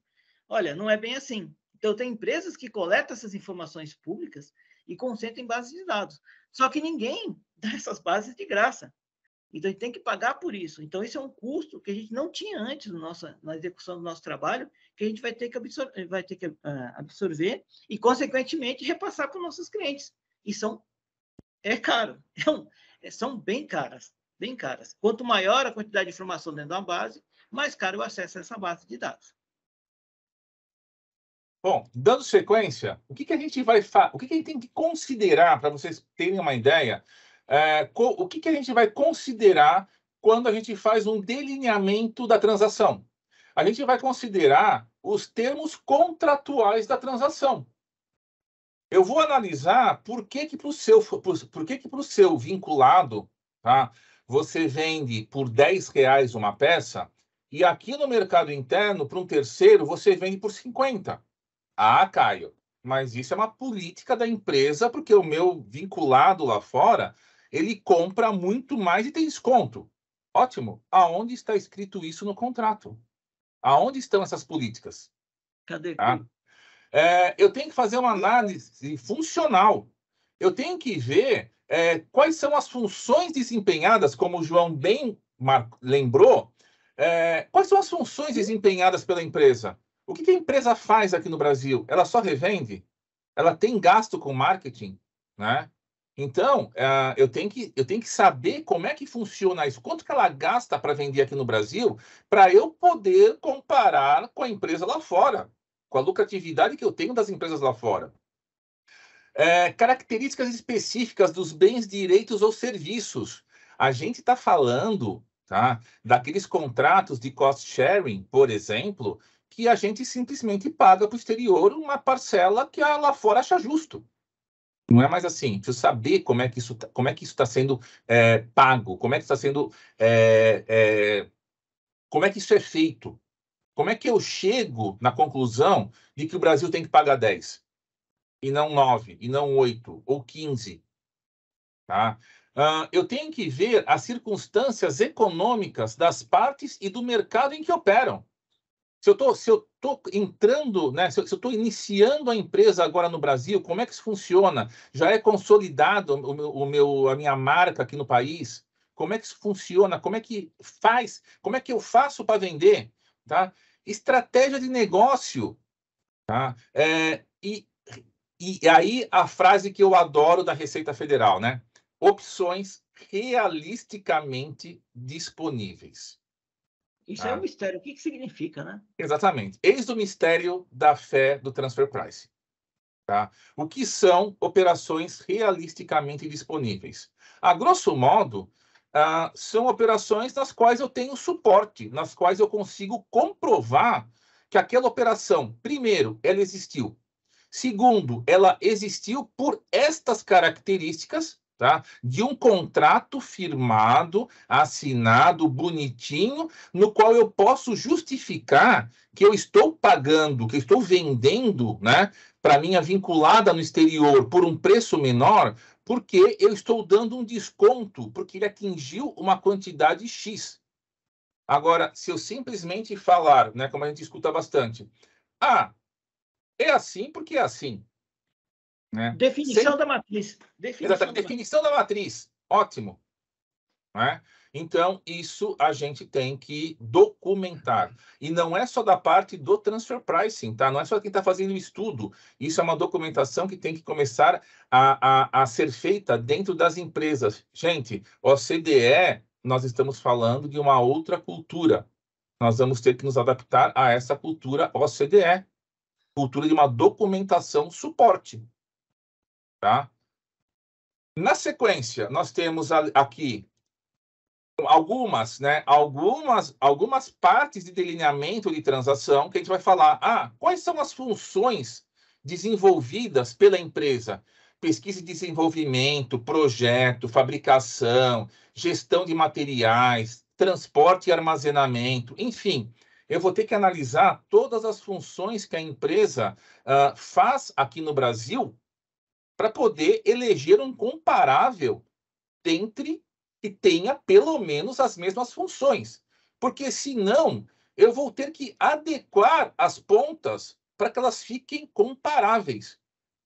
Olha, não é bem assim. Então, tem empresas que coletam essas informações públicas e concentram em bases de dados. Só que ninguém dá essas bases de graça. Então, a gente tem que pagar por isso. Então, esse é um custo que a gente não tinha antes na execução do nosso trabalho, que a gente vai ter que absorver e, consequentemente, repassar para os nossos clientes. E é caro. São bem caras. Bem caras. Quanto maior a quantidade de informação dentro da base, mais caro o acesso a essa base de dados. Bom, dando sequência, o que a gente tem que considerar, para vocês terem uma ideia, o que a gente vai considerar quando a gente faz um delineamento da transação? A gente vai considerar os termos contratuais da transação. Eu vou analisar por que para o seu vinculado, tá? Você vende por R$10 uma peça e aqui no mercado interno, para um terceiro, você vende por 50. Ah, Caio, mas isso é uma política da empresa, porque o meu vinculado lá fora, ele compra muito mais e tem desconto. Ótimo. Aonde está escrito isso no contrato? Aonde estão essas políticas? Cadê? Tá? Eu tenho que fazer uma análise funcional. Eu tenho que ver quais são as funções desempenhadas, como o João bem lembrou, quais são as funções desempenhadas pela empresa? O que a empresa faz aqui no Brasil? Ela só revende? Ela tem gasto com marketing, né? Então, eu tenho que saber como é que funciona isso, quanto que ela gasta para vender aqui no Brasil, para eu poder comparar com a empresa lá fora, com a lucratividade que eu tenho das empresas lá fora. Características específicas dos bens, direitos ou serviços. A gente está falando, tá, daqueles contratos de cost sharing, por exemplo, que a gente simplesmente paga para o exterior uma parcela que lá fora acha justo. Não é mais assim. Preciso saber como é que isso está sendo pago, como é que está sendo, como é que isso é feito. Como é que eu chego na conclusão de que o Brasil tem que pagar 10, e não 9, e não 8, ou 15? Tá? Eu tenho que ver as circunstâncias econômicas das partes e do mercado em que operam. Se eu estou entrando, né, se eu estou iniciando a empresa agora no Brasil, como é que isso funciona? Já é consolidado a minha marca aqui no país? Como é que isso funciona? Como é que faz? Como é que eu faço para vender? Tá? Estratégia de negócio. Tá? E aí a frase que eu adoro da Receita Federal, né? Opções realisticamente disponíveis. Isso é um mistério. O que significa, né? Exatamente. Eis o mistério da fé do transfer pricing. Tá? O que são operações realisticamente disponíveis? A grosso modo, são operações nas quais eu tenho suporte, nas quais eu consigo comprovar que aquela operação, primeiro, ela existiu. Segundo, ela existiu por estas características, tá? De um contrato firmado, assinado, bonitinho, no qual eu posso justificar que eu estou pagando, que eu estou vendendo, né, para minha vinculada no exterior por um preço menor, porque eu estou dando um desconto, porque ele atingiu uma quantidade X. Agora, se eu simplesmente falar, né, como a gente escuta bastante, é assim porque é assim. Né? Definição da matriz. Definição da matriz. Ótimo. Né? Então, isso a gente tem que documentar. E não é só da parte do transfer pricing, tá? Não é só quem está fazendo o estudo. Isso é uma documentação que tem que começar a ser feita dentro das empresas. Gente, OCDE, nós estamos falando de uma outra cultura. Nós vamos ter que nos adaptar a essa cultura OCDE. Cultura de uma documentação suporte. Tá? Na sequência, nós temos aqui algumas partes de delineamento de transação que a gente vai falar. Quais são as funções desenvolvidas pela empresa? Pesquisa e desenvolvimento, projeto, fabricação, gestão de materiais, transporte e armazenamento, enfim. Eu vou ter que analisar todas as funções que a empresa faz aqui no Brasil para poder eleger um comparável dentre que tenha pelo menos as mesmas funções. Porque, senão, eu vou ter que adequar as pontas para que elas fiquem comparáveis.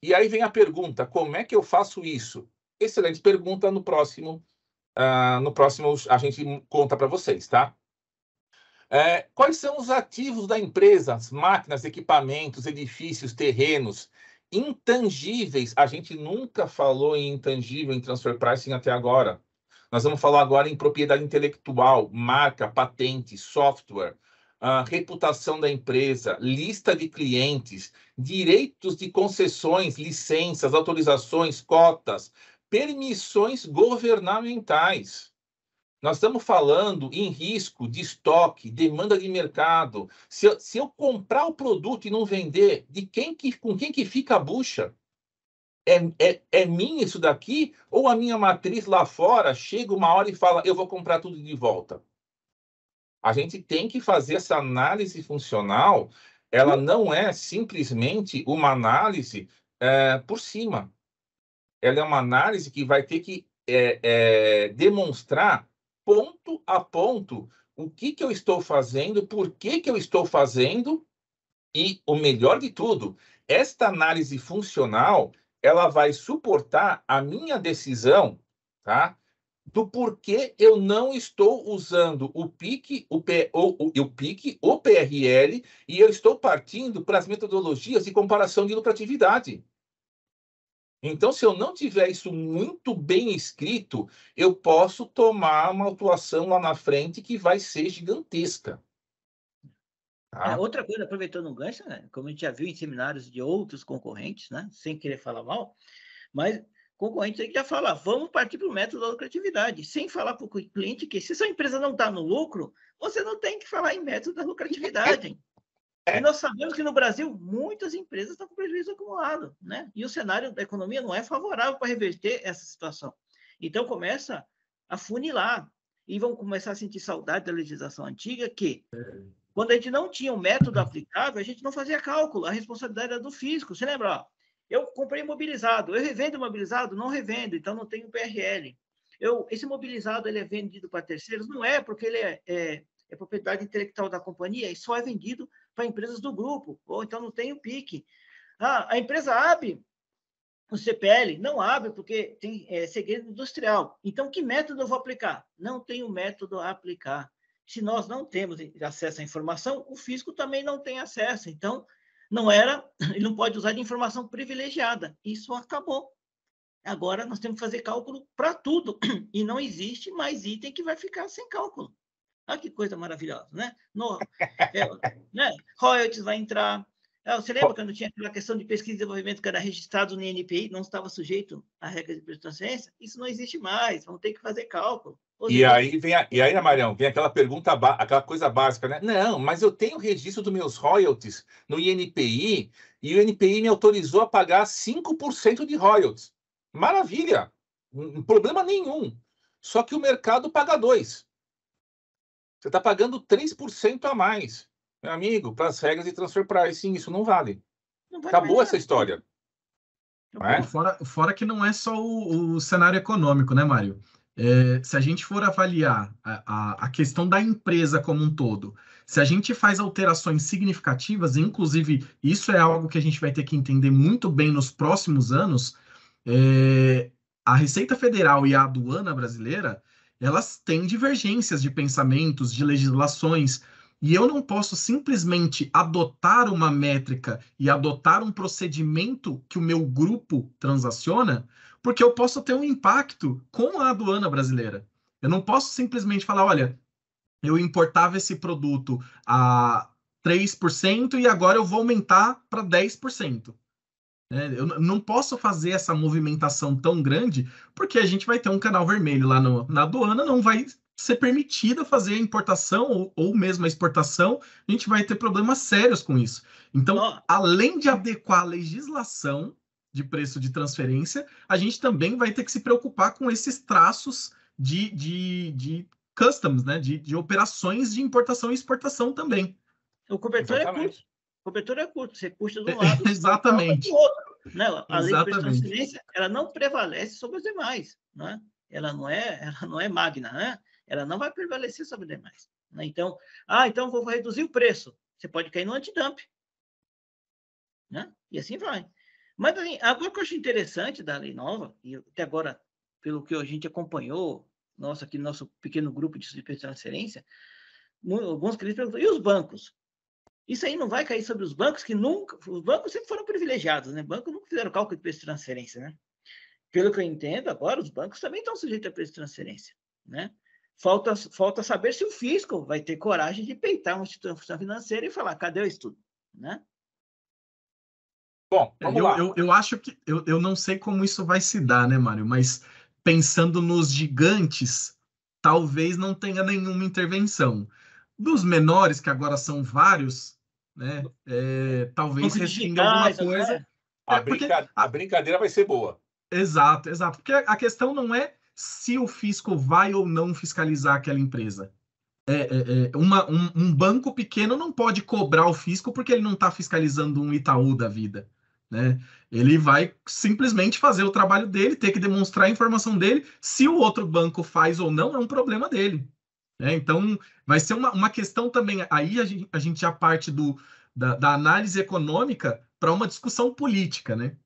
E aí vem a pergunta, como é que eu faço isso? Excelente pergunta, no próximo a gente conta para vocês, tá? Quais são os ativos da empresa? As máquinas, equipamentos, edifícios, terrenos, intangíveis. A gente nunca falou em intangível em transfer pricing até agora. Nós vamos falar agora em propriedade intelectual, marca, patente, software, reputação da empresa, lista de clientes, direitos de concessões, licenças, autorizações, cotas, permissões governamentais. Nós estamos falando em risco de estoque, demanda de mercado. Se eu comprar o produto e não vender, com quem que fica a bucha? É minha isso daqui? Ou a minha matriz lá fora chega uma hora e fala, eu vou comprar tudo de volta? A gente tem que fazer essa análise funcional. Ela não é simplesmente uma análise por cima. Ela é uma análise que vai ter que demonstrar ponto a ponto o que eu estou fazendo, por que eu estou fazendo, e o melhor de tudo, esta análise funcional, ela vai suportar a minha decisão, tá? Do porquê eu não estou usando o PIC, o PRL, e eu estou partindo para as metodologias de comparação de lucratividade. Então, se eu não tiver isso muito bem escrito, eu posso tomar uma atuação lá na frente que vai ser gigantesca. Tá? Outra coisa, aproveitando um gancho, né? Como a gente já viu em seminários de outros concorrentes, né? Sem querer falar mal, mas concorrentes aí já fala, vamos partir para o método da lucratividade, sem falar para o cliente que se sua empresa não está no lucro, você não tem que falar em método da lucratividade. E nós sabemos que no Brasil muitas empresas estão com prejuízo acumulado, né? E o cenário da economia não é favorável para reverter essa situação. Então começa a funilar e vão começar a sentir saudade da legislação antiga que quando a gente não tinha um método aplicável, a gente não fazia cálculo, a responsabilidade era do fisco. Você lembra? Ó, eu comprei imobilizado, eu revendo imobilizado? Não revendo, então não tenho PRL. Esse imobilizado ele é vendido para terceiros? Não é, porque ele é propriedade intelectual da companhia e só é vendido para empresas do grupo, ou então não tem o PIC. A empresa abre o CPL? Não abre, porque tem segredo industrial. Então, que método eu vou aplicar? Não tem um método a aplicar. Se nós não temos acesso à informação, o fisco também não tem acesso. Então, ele não pode usar de informação privilegiada. Isso acabou. Agora, nós temos que fazer cálculo para tudo. E não existe mais item que vai ficar sem cálculo. Olha que coisa maravilhosa, né? Royalties vai entrar. Você lembra quando tinha aquela questão de pesquisa e desenvolvimento que era registrado no INPI, não estava sujeito à regra de preço de transferência? Isso não existe mais, vão ter que fazer cálculo. E aí, Marião, vem aquela pergunta, aquela coisa básica, né? Não, mas eu tenho registro dos meus royalties no INPI e o INPI me autorizou a pagar 5% de royalties. Maravilha! Problema nenhum. Só que o mercado paga 2%. Você está pagando 3% a mais. Meu amigo, para as regras de transfer pricing, isso não vale. Acabou essa história. Não é? Fora que não é só o cenário econômico, né, Mário? Se a gente for avaliar a questão da empresa como um todo, se a gente faz alterações significativas, inclusive isso é algo que a gente vai ter que entender muito bem nos próximos anos, a Receita Federal e a aduana brasileira, elas têm divergências de pensamentos, de legislações, e eu não posso simplesmente adotar uma métrica e adotar um procedimento que o meu grupo transaciona, porque eu posso ter um impacto com a aduana brasileira. Eu não posso simplesmente falar, olha, eu importava esse produto a 3% e agora eu vou aumentar para 10%. Eu não posso fazer essa movimentação tão grande, porque a gente vai ter um canal vermelho lá na aduana, não vai ser permitida fazer a importação ou mesmo a exportação, a gente vai ter problemas sérios com isso. Então, além de adequar a legislação de preço de transferência, a gente também vai ter que se preocupar com esses traços de customs, né? de operações de importação e exportação também. O cobertor é curto. O cobertor é curto, você puxa de um lado, exatamente. do outro. Né? A lei de transferência, ela não prevalece sobre os demais. Né? Ela não é magna, né? Ela não vai prevalecer sobre os demais. Né? Então, então vou reduzir o preço. Você pode cair no antidumping. Né? E assim vai. Mas assim, agora que eu acho interessante da lei nova, e até agora, pelo que a gente acompanhou, aqui no nosso pequeno grupo de transferência, alguns clientes perguntam, e os bancos? Isso aí não vai cair sobre os bancos, que nunca... Os bancos sempre foram privilegiados, né? Bancos nunca fizeram cálculo de preço de transferência, né? Pelo que eu entendo, agora os bancos também estão sujeitos a preço de transferência, né? Falta saber se o fisco vai ter coragem de peitar uma instituição financeira e falar, cadê o estudo, né? Bom, vamos lá. Eu acho que... Eu não sei como isso vai se dar, né, Mário? Mas pensando nos gigantes, talvez não tenha nenhuma intervenção. Dos menores, que agora são vários, né? Talvez respingue alguma coisa. Né? A brincadeira vai ser boa. Exato. Porque a questão não é se o fisco vai ou não fiscalizar aquela empresa. Um banco pequeno não pode cobrar o fisco porque ele não está fiscalizando um Itaú da vida. Né? Ele vai simplesmente fazer o trabalho dele, ter que demonstrar a informação dele. Se o outro banco faz ou não, é um problema dele. Então, vai ser uma questão também. Aí a gente já parte da análise econômica para uma discussão política. Né?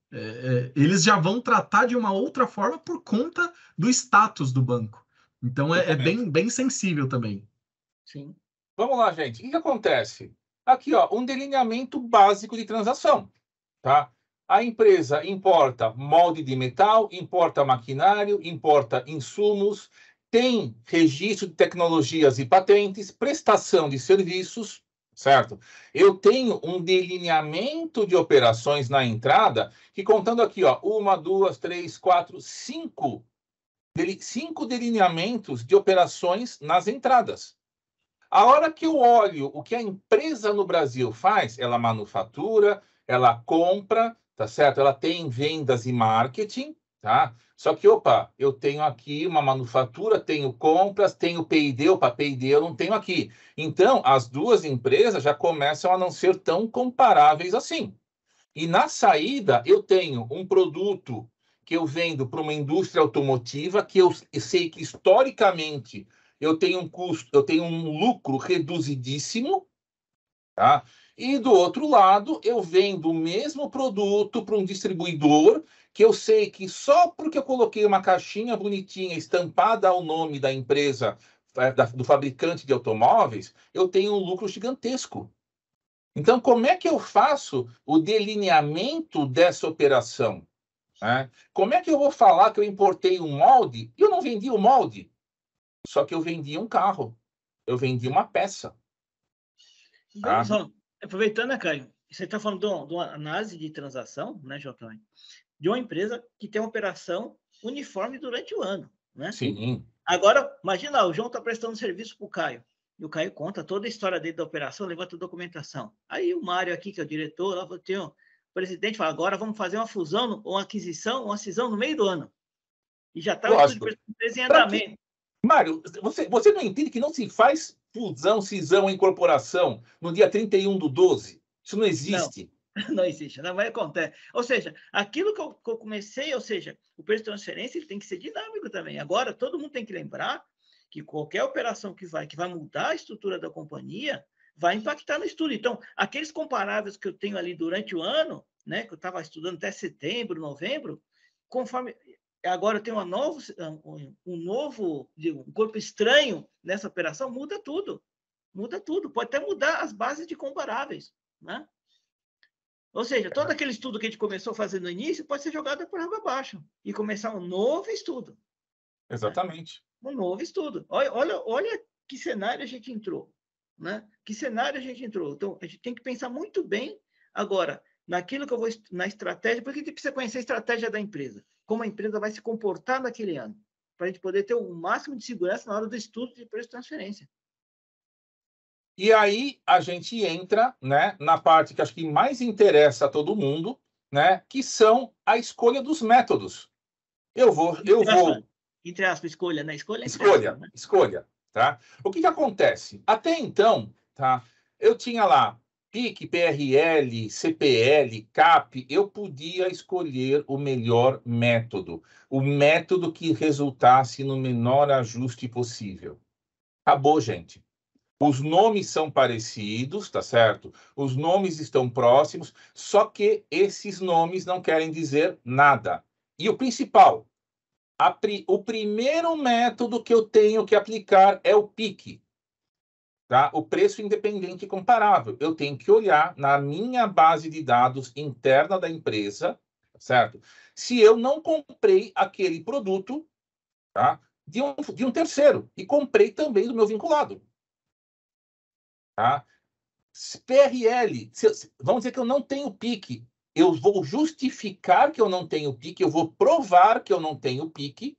Eles já vão tratar de uma outra forma por conta do status do banco. Então, bem sensível também. Sim. Vamos lá, gente. O que acontece? Aqui, ó, um delineamento básico de transação. Tá? A empresa importa molde de metal, importa maquinário, importa insumos, tem registro de tecnologias e patentes, prestação de serviços, certo? Eu tenho um delineamento de operações na entrada, que contando aqui, ó, 1, 2, 3, 4, 5 delineamentos de operações nas entradas. A hora que eu olho o que a empresa no Brasil faz, ela manufatura, ela compra, tá certo? Ela tem vendas e marketing, tá? Só que, opa, eu tenho aqui uma manufatura, tenho compras, tenho P&D, opa, P&D eu não tenho aqui. Então, as duas empresas já começam a não ser tão comparáveis assim. E na saída, eu tenho um produto que eu vendo para uma indústria automotiva, que eu sei que historicamente eu tenho um custo, eu tenho um lucro reduzidíssimo, tá? E do outro lado, eu vendo o mesmo produto para um distribuidor, que eu sei que só porque eu coloquei uma caixinha bonitinha estampada ao nome da empresa, do fabricante de automóveis, eu tenho um lucro gigantesco. Então, como é que eu faço o delineamento dessa operação? Né? Como é que eu vou falar que eu importei um molde e eu não vendi o molde? Só que eu vendi um carro, eu vendi uma peça. Então, só, aproveitando, né, Caio, você está falando de uma análise de transação, né, JP? De uma empresa que tem uma operação uniforme durante o ano, né? Sim. Agora, imagina lá, o João está prestando serviço para o Caio, e o Caio conta toda a história dele da operação, levanta a documentação. Aí o Mário aqui, que é o diretor, lá tem o presidente, fala, agora vamos fazer uma fusão, uma aquisição, uma cisão no meio do ano. E já está o estudo de empresa em andamento. Mário, você não entende que não se faz fusão, cisão, incorporação no dia 31/12? Isso não existe. Não existe, não vai acontecer. Ou seja, aquilo que eu comecei, ou seja, o preço de transferência ele tem que ser dinâmico também. Agora, todo mundo tem que lembrar que qualquer operação que vai mudar a estrutura da companhia vai impactar no estudo. Então, aqueles comparáveis que eu tenho ali durante o ano, né, que eu estava estudando até setembro, novembro, conforme agora eu tenho um novo um corpo estranho nessa operação, muda tudo. Muda tudo. Pode até mudar as bases de comparáveis, né? Ou seja, todo aquele estudo que a gente começou a fazer no início pode ser jogado por água abaixo e começar um novo estudo. Exatamente. Né? Um novo estudo. Olha que cenário a gente entrou. Né? Que cenário a gente entrou. Então, a gente tem que pensar muito bem agora naquilo que eu vou na estratégia, porque a gente precisa conhecer a estratégia da empresa, como a empresa vai se comportar naquele ano, para a gente poder ter o máximo de segurança na hora do estudo de preço de transferência. E aí a gente entra, né, na parte que acho que mais interessa a todo mundo, né, que são a escolha dos métodos. Eu vou entre aspas, escolha, né? Escolha, tá? O que acontece? Até então, tá? Eu tinha lá PIC, PRL, CPL, CAP, eu podia escolher o melhor método, o método que resultasse no menor ajuste possível. Acabou, gente. Os nomes são parecidos, tá certo? Os nomes estão próximos, só que esses nomes não querem dizer nada. E o principal, o primeiro método que eu tenho que aplicar é o PIC, tá? O preço independente comparável. Eu tenho que olhar na minha base de dados interna da empresa, tá certo? Se eu não comprei aquele produto, tá? De um terceiro, e comprei também do meu vinculado. Tá? PRL, vamos dizer que eu não tenho PIC, eu vou justificar que eu não tenho PIC, eu vou provar que eu não tenho PIC,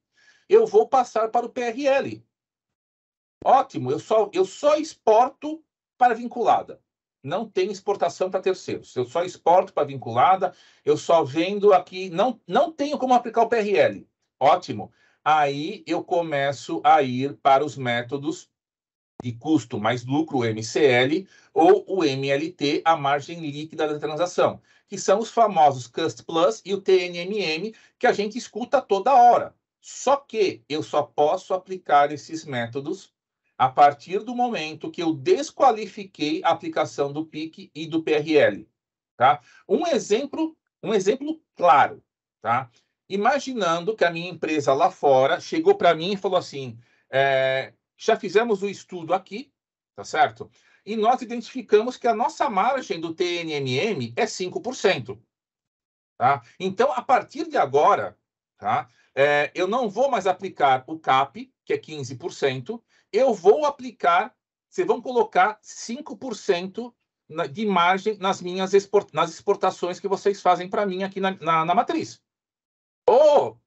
eu vou passar para o PRL. Ótimo, eu só exporto para vinculada. Não tem exportação para terceiros. Eu só exporto para vinculada, eu só vendo aqui, não tenho como aplicar o PRL. Ótimo. Aí eu começo a ir para os métodos de custo mais lucro, o MCL, ou o MLT, a margem líquida da transação, que são os famosos Cost Plus e o TNMM, que a gente escuta toda hora. Só que eu só posso aplicar esses métodos a partir do momento que eu desqualifiquei a aplicação do PIC e do PRL. Tá? Um exemplo claro. Tá? Imaginando que a minha empresa lá fora chegou para mim e falou assim, já fizemos o estudo aqui, tá certo? E nós identificamos que a nossa margem do TNMM é 5%. Tá? Então, a partir de agora, tá? Eu não vou mais aplicar o CAP, que é 15%, eu vou aplicar, vocês vão colocar 5% de margem nas minhas nas exportações que vocês fazem para mim aqui na matriz. Ou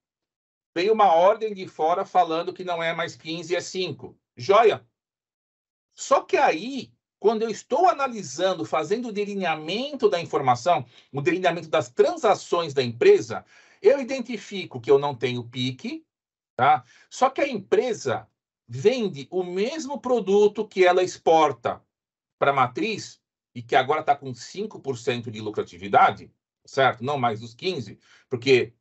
veio uma ordem de fora falando que não é mais 15, é 5. Joia. Só que aí, quando eu estou analisando, fazendo o delineamento da informação, o delineamento das transações da empresa, eu identifico que eu não tenho PIC, tá? Só que a empresa vende o mesmo produto que ela exporta para a matriz e que agora está com 5% de lucratividade, certo? Não mais dos 15%, porque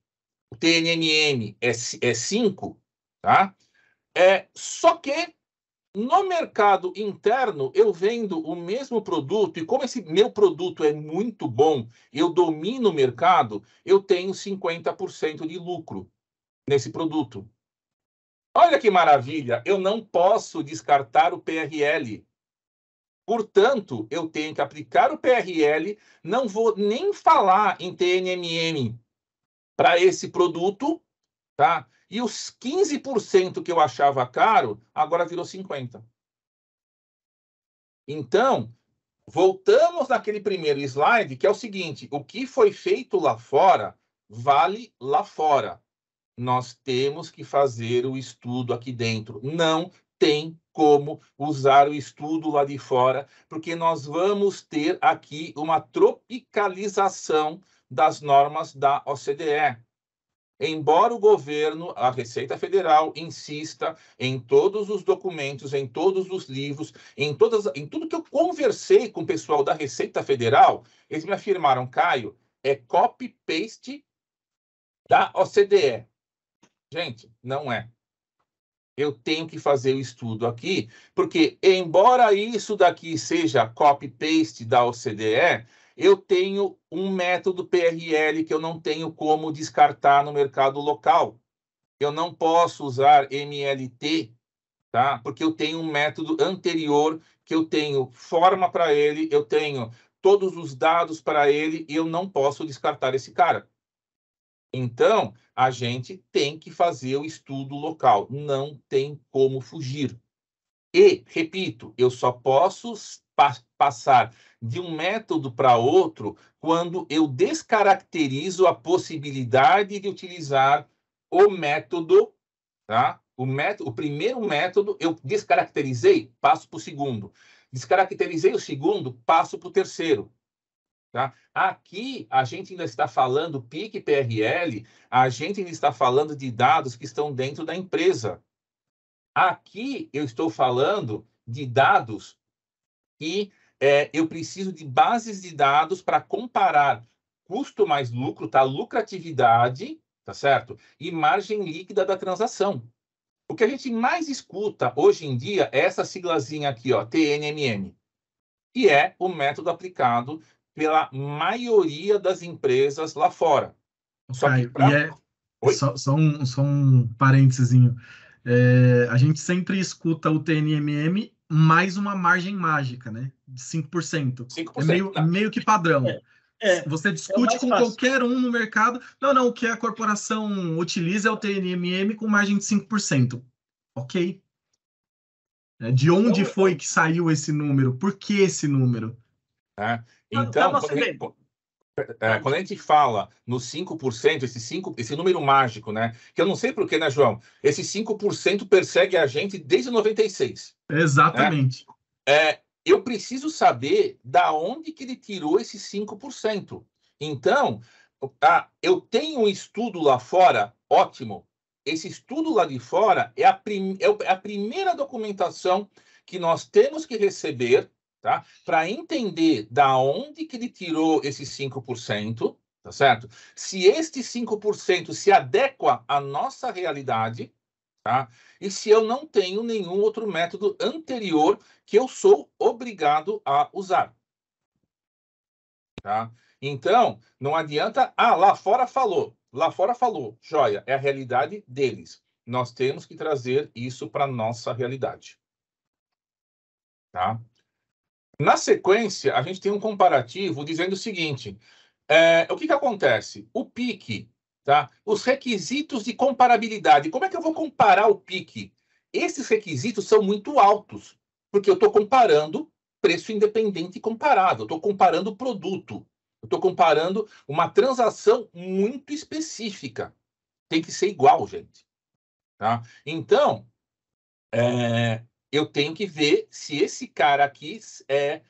o TNMM é 5%, tá? Só que no mercado interno, eu vendo o mesmo produto, e como esse meu produto é muito bom, eu domino o mercado, eu tenho 50% de lucro nesse produto. Olha que maravilha, eu não posso descartar o PRL. Portanto, eu tenho que aplicar o PRL, não vou nem falar em TNMM para esse produto, tá? E os 15% que eu achava caro, agora virou 50%. Então, voltamos naquele primeiro slide, que é o seguinte: o que foi feito lá fora, vale lá fora. Nós temos que fazer o estudo aqui dentro. Não tem como usar o estudo lá de fora, porque nós vamos ter aqui uma tropicalização das normas da OCDE. Embora o governo, a Receita Federal, insista em todos os documentos, em todos os livros, em tudo que eu conversei com o pessoal da Receita Federal, eles me afirmaram, Caio, é copy-paste da OCDE. Gente, não é. Eu tenho que fazer o estudo aqui, porque embora isso daqui seja copy-paste da OCDE, eu tenho um método PRL que eu não tenho como descartar no mercado local. Eu não posso usar MLT, tá? Porque eu tenho um método anterior, que eu tenho forma para ele, eu tenho todos os dados para ele, e eu não posso descartar esse cara. Então, a gente tem que fazer o estudo local. Não tem como fugir. E, repito, eu só posso passar de um método para outro quando eu descaracterizo a possibilidade de utilizar o método, tá? O primeiro método eu descaracterizei, passo para o segundo. Descaracterizei o segundo, passo para o terceiro. Tá? Aqui, a gente ainda está falando PIC PRL, a gente ainda está falando de dados que estão dentro da empresa. Aqui, eu estou falando de dados que eu preciso de bases de dados para comparar custo mais lucro, tá? Lucratividade, tá certo? E margem líquida da transação. O que a gente mais escuta hoje em dia é essa siglazinha aqui, ó, TNMM, que é o método aplicado pela maioria das empresas lá fora. Só que só um parênteses. A gente sempre escuta o TNMM mais uma margem mágica, né? De 5%. 5%. É meio que padrão. Você discute com qualquer um no mercado. Não, o que a corporação utiliza é o TNMM com margem de 5%. Ok. De onde foi que saiu esse número? Por que esse número? Então, quando a gente fala no 5%, esse número mágico, né? Que eu não sei por que, né, João? Esse 5% persegue a gente desde 96. Exatamente. Né? Eu preciso saber da onde que ele tirou esse 5%. Então, eu tenho um estudo lá fora, ótimo. Esse estudo lá de fora é a primeira documentação que nós temos que receber, tá? Para entender da onde que ele tirou esse 5%, tá certo? Se este 5% se adequa à nossa realidade, tá? E se eu não tenho nenhum outro método anterior que eu sou obrigado a usar. Tá? Então, não adianta... lá fora falou. Lá fora falou. Joia, é a realidade deles. Nós temos que trazer isso para a nossa realidade. Tá? Na sequência, a gente tem um comparativo dizendo o seguinte: O que acontece? O PIC, tá? Os requisitos de comparabilidade. Como é que eu vou comparar o PIC? Esses requisitos são muito altos, porque eu estou comparando preço independente comparável, eu estou comparando produto, eu estou comparando uma transação muito específica. Tem que ser igual, gente. Tá? Então, eu tenho que ver se esse cara aqui é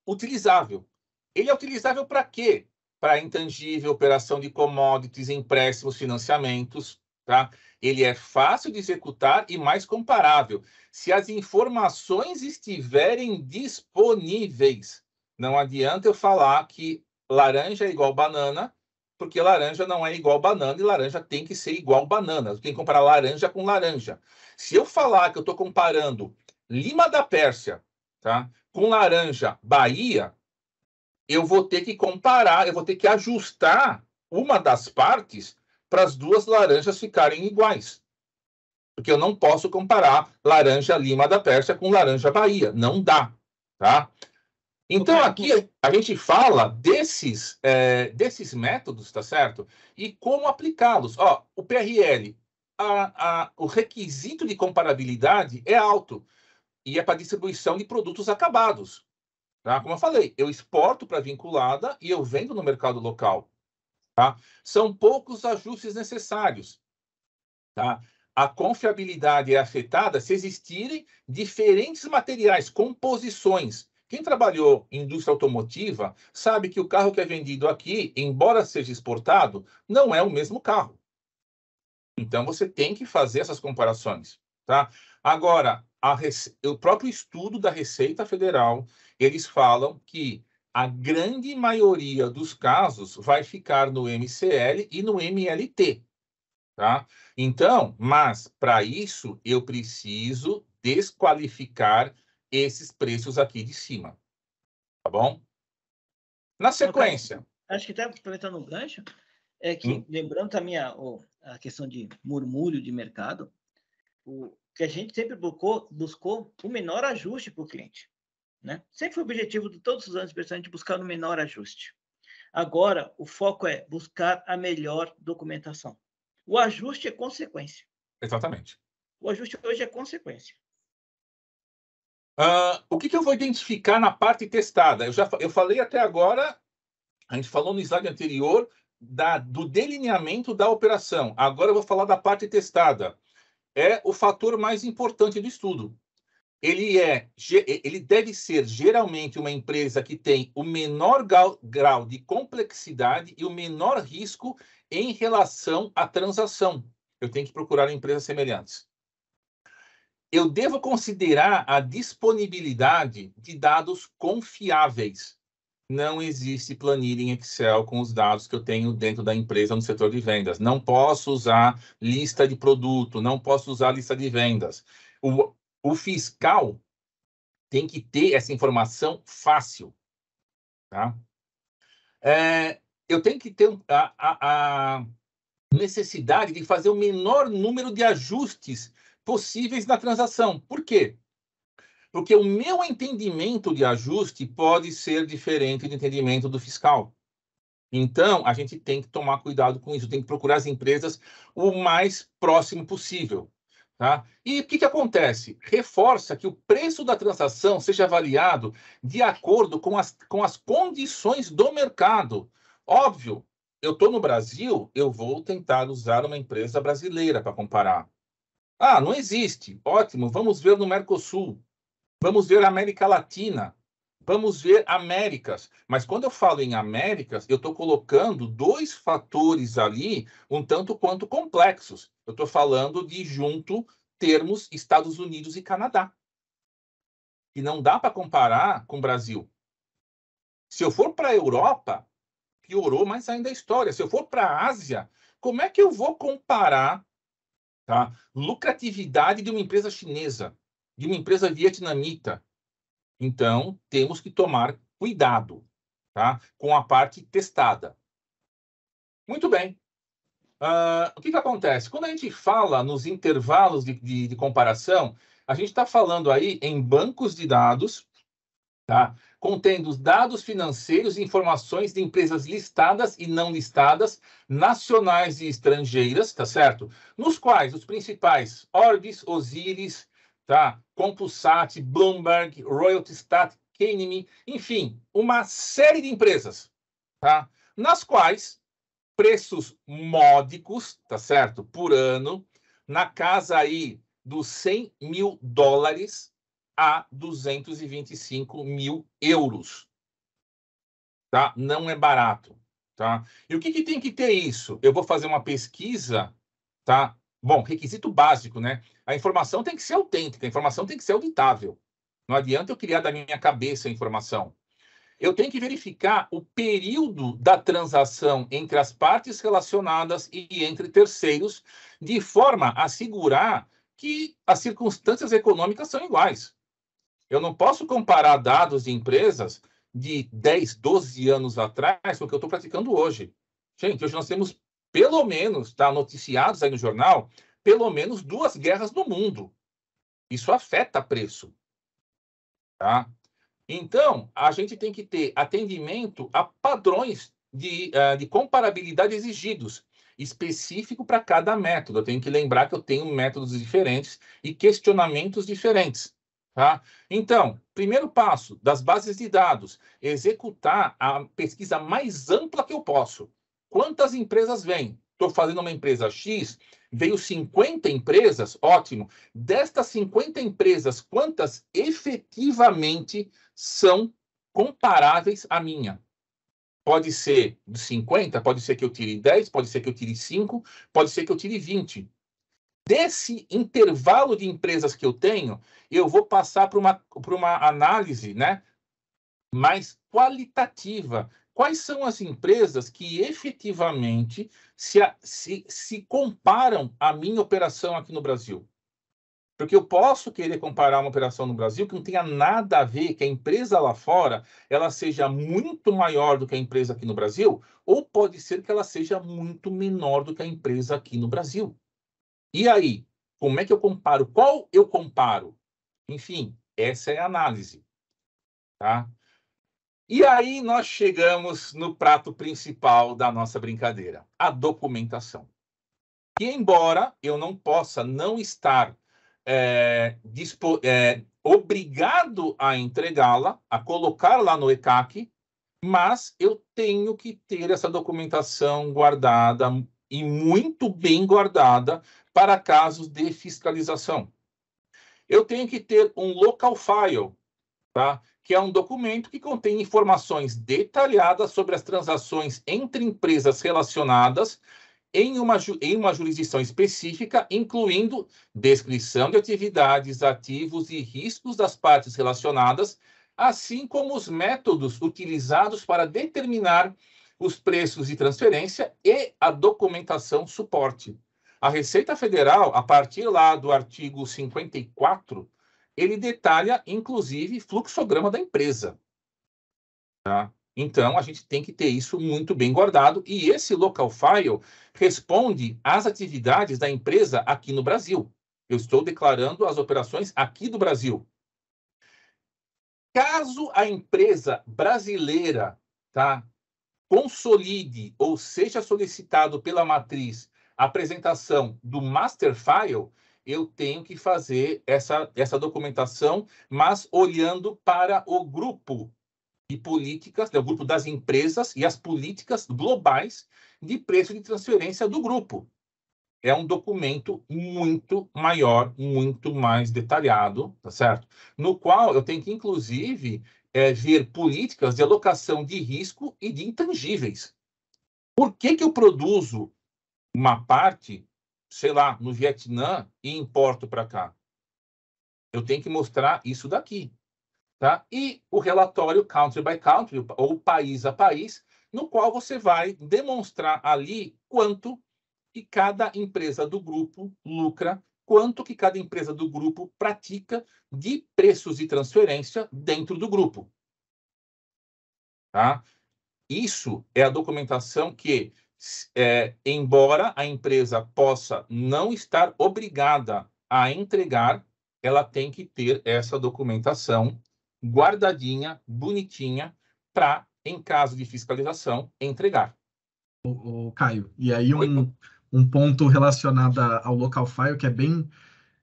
utilizável. Ele é utilizável para quê? Para intangível, operação de commodities, empréstimos, financiamentos. Tá? Ele é fácil de executar e mais comparável. Se as informações estiverem disponíveis, não adianta eu falar que laranja é igual banana, porque laranja não é igual banana e laranja tem que ser igual banana. Eu tenho que comparar laranja com laranja. Se eu falar que eu estou comparando Lima da Pérsia, tá, com laranja Bahia, eu vou ter que comparar, eu vou ter que ajustar uma das partes para as duas laranjas ficarem iguais. Porque eu não posso comparar laranja Lima da Pérsia com laranja Bahia. Não dá. Tá? Então, aqui a gente fala desses métodos, tá certo? E como aplicá-los. Ó, o PRL, o requisito de comparabilidade é alto e é para distribuição de produtos acabados. Tá? Como eu falei, eu exporto para vinculada e eu vendo no mercado local. Tá? São poucos ajustes necessários. Tá? A confiabilidade é afetada se existirem diferentes materiais, composições. Quem trabalhou em indústria automotiva sabe que o carro que é vendido aqui, embora seja exportado, não é o mesmo carro. Então, você tem que fazer essas comparações. Tá? Agora, o próprio estudo da Receita Federal, eles falam que a grande maioria dos casos vai ficar no MCL e no MLT. Tá? Então, mas para isso eu preciso desqualificar esses preços aqui de cima. Tá bom? Na sequência. Acho que até aproveitando um gancho, é que, lembrando também a questão de murmúrio de mercado, que a gente sempre buscou o menor ajuste para o cliente. Né? Sempre foi o objetivo de todos os anos a gente buscar o menor ajuste. Agora, o foco é buscar a melhor documentação. O ajuste é consequência. Exatamente. O ajuste hoje é consequência. O que eu vou identificar na parte testada? Eu falei até agora, a gente falou no slide anterior, do delineamento da operação. Agora eu vou falar da parte testada. É o fator mais importante do estudo. Ele deve ser geralmente uma empresa que tem o menor grau de complexidade e o menor risco em relação à transação. Eu tenho que procurar empresas semelhantes. Eu devo considerar a disponibilidade de dados confiáveis. Não existe planilha em Excel com os dados que eu tenho dentro da empresa no setor de vendas. Não posso usar lista de produto, não posso usar lista de vendas. O fiscal tem que ter essa informação fácil. Tá? Eu tenho que ter a necessidade de fazer o menor número de ajustes possíveis na transação. Por quê? Porque o meu entendimento de ajuste pode ser diferente do entendimento do fiscal. Então, a gente tem que tomar cuidado com isso, tem que procurar as empresas o mais próximo possível. Tá? E o que acontece? Reforça que o preço da transação seja avaliado de acordo com as condições do mercado. Óbvio, eu estou no Brasil, eu vou tentar usar uma empresa brasileira para comparar. Não existe. Ótimo, vamos ver no Mercosul. Vamos ver América Latina. Vamos ver Américas. Mas quando eu falo em Américas, eu estou colocando dois fatores ali um tanto quanto complexos. Eu estou falando de junto termos Estados Unidos e Canadá. E não dá para comparar com o Brasil. Se eu for para a Europa, piorou mais ainda a história. Se eu for para a Ásia, como é que eu vou comparar, tá, lucratividade de uma empresa chinesa, de uma empresa vietnamita? Então, temos que tomar cuidado, tá, com a parte testada. Muito bem. O que acontece? Quando a gente fala nos intervalos de comparação, a gente está falando aí em bancos de dados, tá? contendo os dados financeiros e informações de empresas listadas e não listadas, nacionais e estrangeiras, tá certo? Nos quais os principais Orbis, Osiris, tá? CompuSat, Bloomberg, RoyaltyStat, Canemy, enfim, uma série de empresas, tá? Nas quais preços módicos, tá certo? Por ano, na casa aí dos $100 mil a 225 mil euros. Tá? Não é barato. Tá? E o que tem que ter isso? Eu vou fazer uma pesquisa, tá? Bom, requisito básico, né? A informação tem que ser autêntica, a informação tem que ser auditável. Não adianta eu criar da minha cabeça a informação. Eu tenho que verificar o período da transação entre as partes relacionadas e entre terceiros, de forma a assegurar que as circunstâncias econômicas são iguais. Eu não posso comparar dados de empresas de 10, 12 anos atrás com o que eu estou praticando hoje. Gente, hoje nós temos, pelo menos, tá, noticiados aí no jornal, pelo menos 2 guerras no mundo. Isso afeta preço. Tá? Então, a gente tem que ter atendimento a padrões de comparabilidade exigidos, específico para cada método. Eu tenho que lembrar que eu tenho métodos diferentes e questionamentos diferentes. Tá? Então, primeiro passo das bases de dados, executar a pesquisa mais ampla que eu posso. Quantas empresas vêm? Estou fazendo uma empresa X, veio 50 empresas, ótimo. Destas 50 empresas, quantas efetivamente são comparáveis à minha? Pode ser de 50, pode ser que eu tire 10, pode ser que eu tire 5, pode ser que eu tire 20. Desse intervalo de empresas que eu tenho, eu vou passar para uma análise, né, mais qualitativa. Quais são as empresas que efetivamente se comparam à minha operação aqui no Brasil? Porque eu posso querer comparar uma operação no Brasil que não tenha nada a ver, que a empresa lá fora ela seja muito maior do que a empresa aqui no Brasil, ou pode ser que ela seja muito menor do que a empresa aqui no Brasil. E aí, como é que eu comparo? Qual eu comparo? Enfim, essa é a análise. Tá? E aí nós chegamos no prato principal da nossa brincadeira, a documentação. E embora eu não possa não estar obrigado a entregá-la, a colocar lá no ECAC, mas eu tenho que ter essa documentação guardada e muito bem guardada para casos de fiscalização. Eu tenho que ter um local file, tá? Que é um documento que contém informações detalhadas sobre as transações entre empresas relacionadas em uma jurisdição específica, incluindo descrição de atividades, ativos e riscos das partes relacionadas, assim como os métodos utilizados para determinar os preços de transferência e a documentação suporte. A Receita Federal, a partir lá do artigo 54, ele detalha, inclusive, fluxograma da empresa. Tá? Então, a gente tem que ter isso muito bem guardado, e esse local file responde às atividades da empresa aqui no Brasil. Eu estou declarando as operações aqui do Brasil. Caso a empresa brasileira, tá, consolide ou seja solicitado pela matriz a apresentação do master file, eu tenho que fazer essa documentação, mas olhando para o grupo de políticas, o grupo das empresas e as políticas globais de preço de transferência do grupo. É um documento muito maior, muito mais detalhado, tá certo? No qual eu tenho que, inclusive, ver políticas de alocação de risco e de intangíveis. Por que eu produzo uma parte, sei lá, no Vietnã e importo para cá? Eu tenho que mostrar isso daqui. Tá? E o relatório country by country, ou país a país, no qual você vai demonstrar ali quanto que cada empresa do grupo lucra, quanto que cada empresa do grupo pratica de preços de transferência dentro do grupo. Tá? Isso é a documentação que, embora a empresa possa não estar obrigada a entregar, ela tem que ter essa documentação guardadinha, bonitinha, para, em caso de fiscalização, entregar. O Caio, e aí um ponto relacionado ao local file que é bem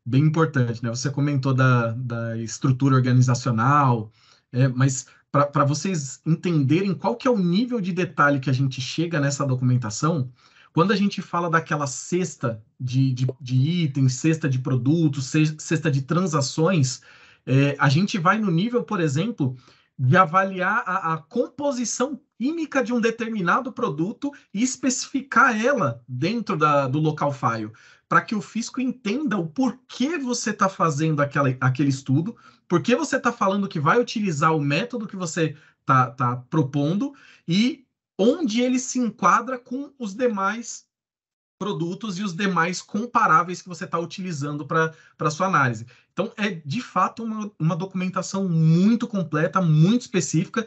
importante, né? Você comentou da estrutura organizacional, mas para vocês entenderem qual que é o nível de detalhe que a gente chega nessa documentação, quando a gente fala daquela cesta de itens, cesta de produtos, cesta de transações, a gente vai no nível, por exemplo, de avaliar a composição química de um determinado produto e especificar ela dentro do local file, para que o fisco entenda o porquê você está fazendo aquele estudo, porquê você está falando que vai utilizar o método que você está propondo e onde ele se enquadra com os demais produtos e os demais comparáveis que você está utilizando para sua análise. Então, é de fato uma documentação muito completa, muito específica.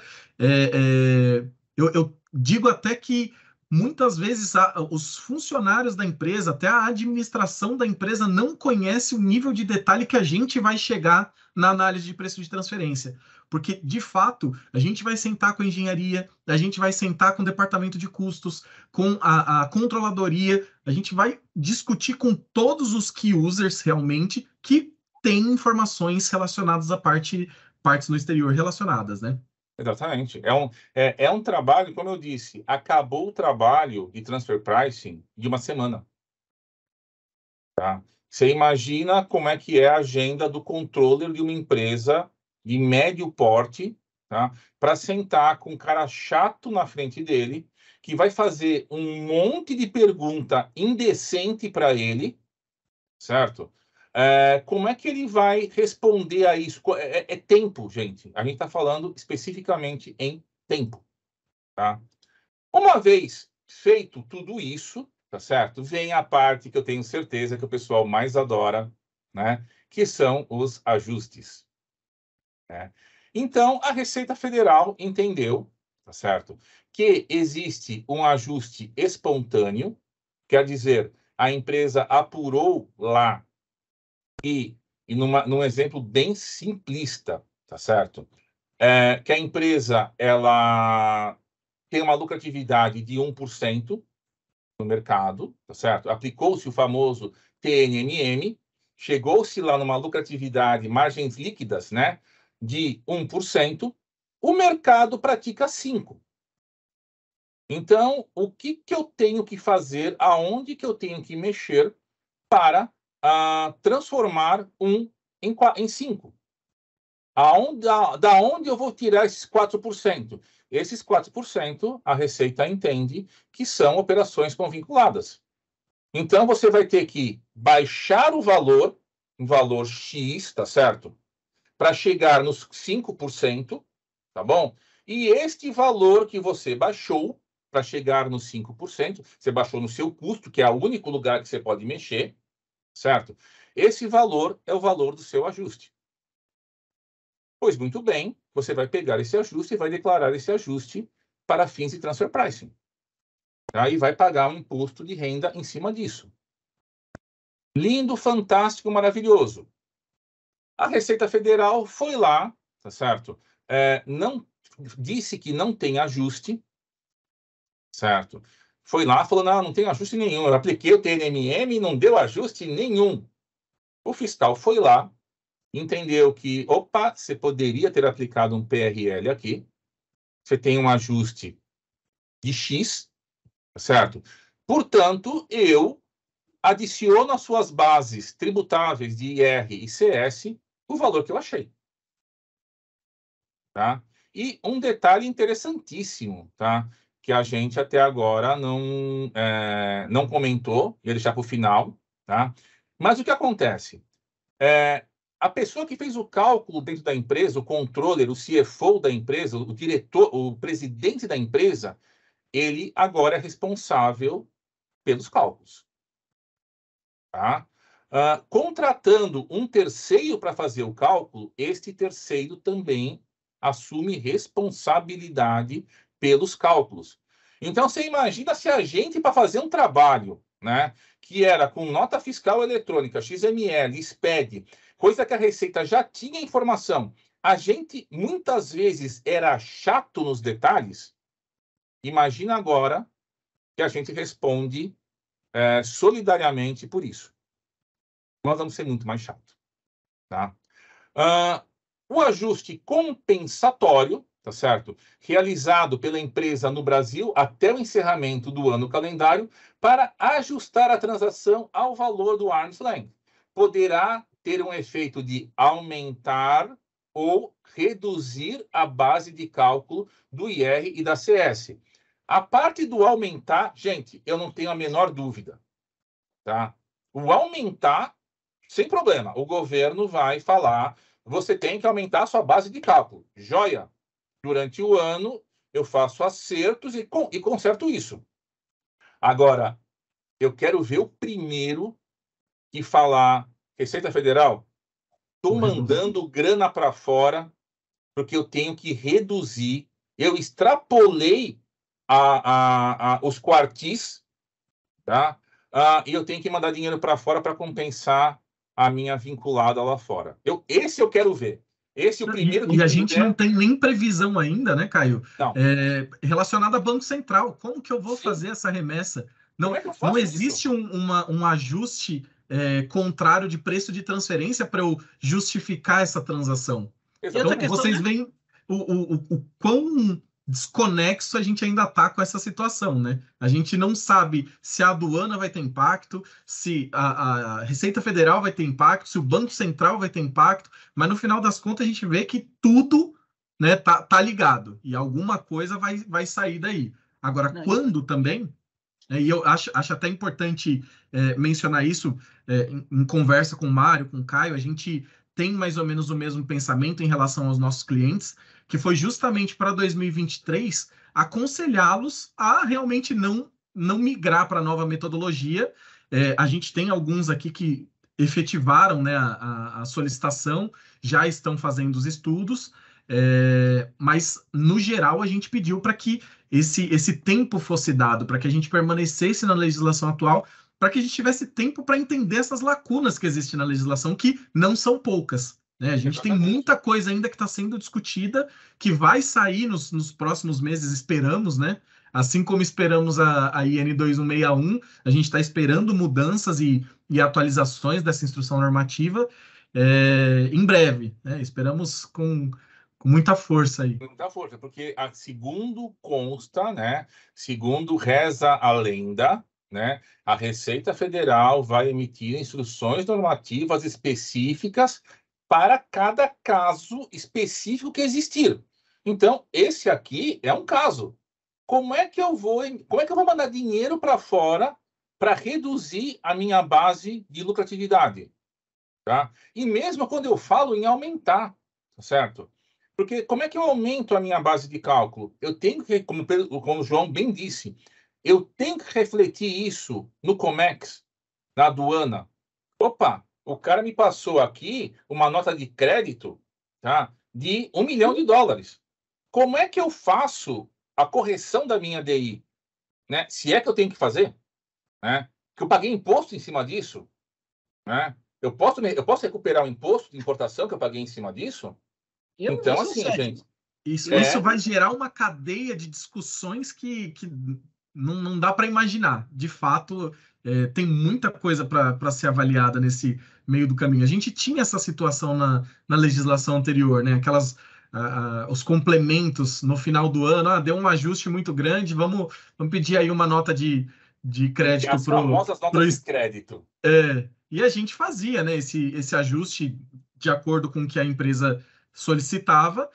Eu digo até que muitas vezes os funcionários da empresa, até a administração da empresa, não conhece o nível de detalhe que a gente vai chegar na análise de preço de transferência. Porque, de fato, a gente vai sentar com a engenharia, a gente vai sentar com o departamento de custos, com a controladoria, a gente vai discutir com todos os key users realmente que têm informações relacionadas a partes no exterior relacionadas, né? Exatamente. É um trabalho, como eu disse, acabou o trabalho de transfer pricing de uma semana. Tá? Você imagina como é que é a agenda do controller de uma empresa de médio porte, tá? Para sentar com um cara chato na frente dele, que vai fazer um monte de pergunta indecente para ele, certo? Como é que ele vai responder a isso? É tempo, gente. A gente está falando especificamente em tempo. Tá? Uma vez feito tudo isso, tá certo? Vem a parte que eu tenho certeza que o pessoal mais adora, né? Que são os ajustes. Né? Então, a Receita Federal entendeu, tá certo? Que existe um ajuste espontâneo, quer dizer, a empresa apurou lá e num exemplo bem simplista, tá certo? Que a empresa ela tem uma lucratividade de 1% no mercado, tá certo? Aplicou-se o famoso TNMM, chegou-se lá numa lucratividade, margens líquidas, né, de 1%, o mercado pratica 5%. Então, o que eu tenho que fazer, aonde que eu tenho que mexer para transformar 1 em 5. Da onde eu vou tirar esses 4%? Esses 4%, a Receita entende que são operações convinculadas. Então, você vai ter que baixar o valor, um valor X, tá certo? Para chegar nos 5%, tá bom? E este valor que você baixou, para chegar nos 5%, você baixou no seu custo, que é o único lugar que você pode mexer, certo? Esse valor é o valor do seu ajuste. Pois muito bem, você vai pegar esse ajuste e vai declarar esse ajuste para fins de transfer pricing. Aí vai pagar um imposto de renda em cima disso. Lindo, fantástico, maravilhoso. A Receita Federal foi lá, tá certo? Não disse que não tem ajuste, certo? Foi lá, falou, não tem ajuste nenhum. Eu apliquei o TNMM e não deu ajuste nenhum. O fiscal foi lá, entendeu que, opa, você poderia ter aplicado um PRL aqui. Você tem um ajuste de X, certo? Portanto, eu adiciono às suas bases tributáveis de IR e CS o valor que eu achei. Tá? E um detalhe interessantíssimo, tá? Que a gente até agora não comentou, ia deixar para o final, tá? Mas o que acontece? A pessoa que fez o cálculo dentro da empresa, o controller, o CFO da empresa, o diretor, o presidente da empresa, ele agora é responsável pelos cálculos. Tá? Contratando um terceiro para fazer o cálculo, este terceiro também assume responsabilidade pelos cálculos. Então, você imagina se a gente, para fazer um trabalho, né, que era com nota fiscal eletrônica, XML, SPED, coisa que a Receita já tinha informação, a gente muitas vezes era chato nos detalhes. Imagina agora que a gente responde solidariamente por isso. Nós vamos ser muito mais chato. Tá? O ajuste compensatório, tá certo? Realizado pela empresa no Brasil até o encerramento do ano calendário para ajustar a transação ao valor do arm's length. Poderá ter um efeito de aumentar ou reduzir a base de cálculo do IR e da CS. A parte do aumentar, gente, eu não tenho a menor dúvida. Tá? O aumentar, sem problema, o governo vai falar, você tem que aumentar a sua base de cálculo. Joia! Durante o ano, eu faço acertos e conserto isso. Agora, eu quero ver o primeiro que falar, Receita Federal, estou mandando grana para fora porque eu tenho que reduzir. Eu extrapolei os quartis, tá? E eu tenho que mandar dinheiro para fora para compensar a minha vinculada lá fora. Esse eu quero ver. Esse é o primeiro que e a gente não tem nem previsão ainda, né, Caio? Não. Relacionada a Banco Central. Como que eu vou fazer essa remessa? Não existe um ajuste contrário de preço de transferência para eu justificar essa transação. Então, vocês veem o quão desconexo a gente ainda está com essa situação, né? A gente não sabe se a aduana vai ter impacto, se a Receita Federal vai ter impacto, se o Banco Central vai ter impacto, mas no final das contas a gente vê que tudo, né, tá ligado e alguma coisa vai sair daí. Agora, quando também, e eu acho até importante mencionar isso em conversa com o Mário, com o Caio, a gente tem mais ou menos o mesmo pensamento em relação aos nossos clientes, que foi justamente para 2023 aconselhá-los a realmente não migrar para a nova metodologia. A gente tem alguns aqui que efetivaram, né, a solicitação, já estão fazendo os estudos, mas, no geral, a gente pediu para que esse tempo fosse dado, para que a gente permanecesse na legislação atual, para que a gente tivesse tempo para entender essas lacunas que existem na legislação, que não são poucas. Né? A gente tem muita coisa ainda que está sendo discutida, que vai sair nos próximos meses, esperamos, né? Assim como esperamos a IN 2161, a gente está esperando mudanças e atualizações dessa instrução normativa em breve. Né? Esperamos com muita força aí. Muita força, porque segundo consta, né? Segundo reza a lenda, né? A Receita Federal vai emitir instruções normativas específicas para cada caso específico que existir. Então, esse aqui é um caso. Como é que eu vou mandar dinheiro para fora para reduzir a minha base de lucratividade? Tá? E mesmo quando eu falo em aumentar, tá certo? Porque como é que eu aumento a minha base de cálculo? Eu tenho que, como o João bem disse, eu tenho que refletir isso no Comex, na aduana. Opa, o cara me passou aqui uma nota de crédito, tá, de $1 milhão. Como é que eu faço a correção da minha DI? Né? Se é que eu tenho que fazer, né? Que eu paguei imposto em cima disso, né? Eu posso recuperar o imposto de importação que eu paguei em cima disso? Então, assim, gente... Isso vai gerar uma cadeia de discussões que não dá para imaginar. De fato, tem muita coisa para ser avaliada nesse meio do caminho. A gente tinha essa situação na legislação anterior, né? Os complementos no final do ano, deu um ajuste muito grande, vamos pedir aí uma nota de crédito as famosas notas de crédito. E a gente fazia, né, esse ajuste de acordo com o que a empresa solicitava,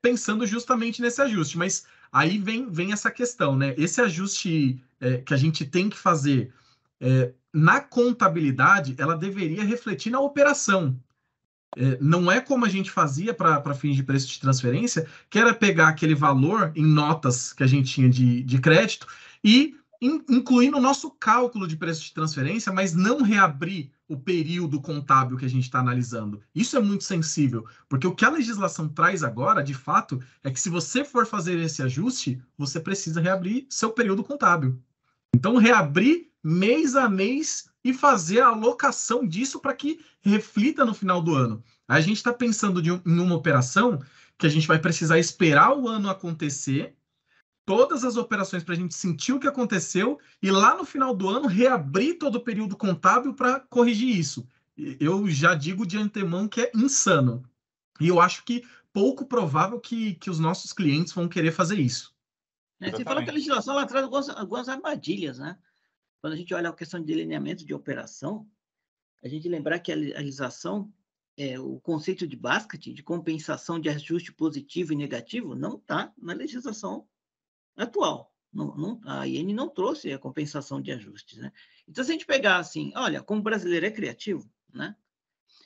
pensando justamente nesse ajuste. Mas aí vem essa questão, né? Esse ajuste que a gente tem que fazer na contabilidade, ela deveria refletir na operação. Não é como a gente fazia para fins de preço de transferência, que era pegar aquele valor em notas que a gente tinha de crédito e incluir no nosso cálculo de preço de transferência, mas não reabrir o período contábil que a gente está analisando. Isso é muito sensível, porque o que a legislação traz agora, de fato, é que se você for fazer esse ajuste, você precisa reabrir seu período contábil. Então, reabrir mês a mês e fazer a alocação disso para que reflita no final do ano. A gente está pensando em uma operação que a gente vai precisar esperar o ano acontecer, todas as operações para a gente sentir o que aconteceu e lá no final do ano reabrir todo o período contábil para corrigir isso. Eu já digo de antemão que é insano. E eu acho que pouco provável que os nossos clientes vão querer fazer isso. Você fala que a legislação ela traz algumas armadilhas, né? Quando a gente olha a questão de delineamento de operação, a gente lembrar que a legislação, o conceito de basket, de compensação de ajuste positivo e negativo, não está na legislação atual. A IN não trouxe a compensação de ajustes, né? Então, se a gente pegar assim, olha, como o brasileiro é criativo, né?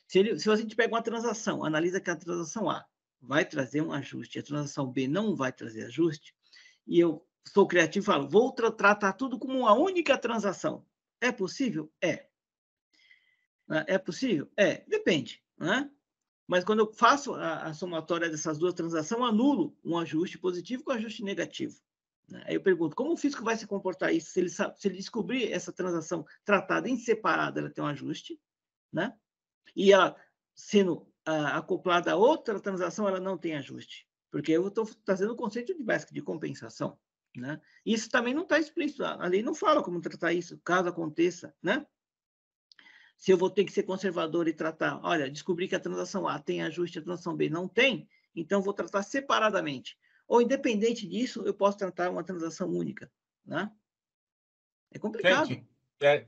Se a gente pega uma transação, analisa que a transação A vai trazer um ajuste, a transação B não vai trazer ajuste, e eu sou criativo e falo, vou tratar tudo como uma única transação. É possível? É. É possível? É. Depende, né? Mas quando eu faço a somatória dessas duas transações, eu anulo um ajuste positivo com um ajuste negativo. Aí eu pergunto, como o físico vai se comportar isso? Se ele descobrir essa transação tratada em separado, ela tem um ajuste, né? E ela, sendo acoplada a outra transação, ela não tem ajuste. Porque eu estou trazendo o conceito de basket, de compensação, né? Isso também não está explícito. A lei não fala como tratar isso, caso aconteça, né? Se eu vou ter que ser conservador e tratar, olha, descobri que a transação A tem ajuste, a transação B não tem, então vou tratar separadamente. Ou, independente disso, eu posso tratar uma transação única, né? É complicado. Gente,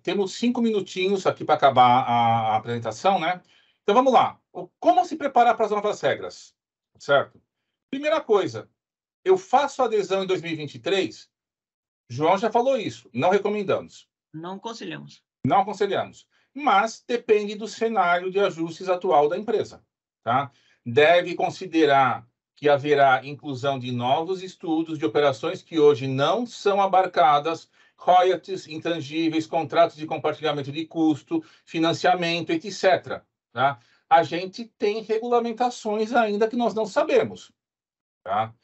temos 5 minutinhos aqui para acabar a apresentação, né? Então, vamos lá. Como se preparar para as novas regras? Certo? Primeira coisa, eu faço adesão em 2023? João já falou isso. Não recomendamos. Não aconselhamos. Não aconselhamos. Mas depende do cenário de ajustes atual da empresa. Tá? Deve considerar que haverá inclusão de novos estudos de operações que hoje não são abarcadas, royalties, intangíveis, contratos de compartilhamento de custo, financiamento, etc. Tá? A gente tem regulamentações ainda que nós não sabemos. Tá?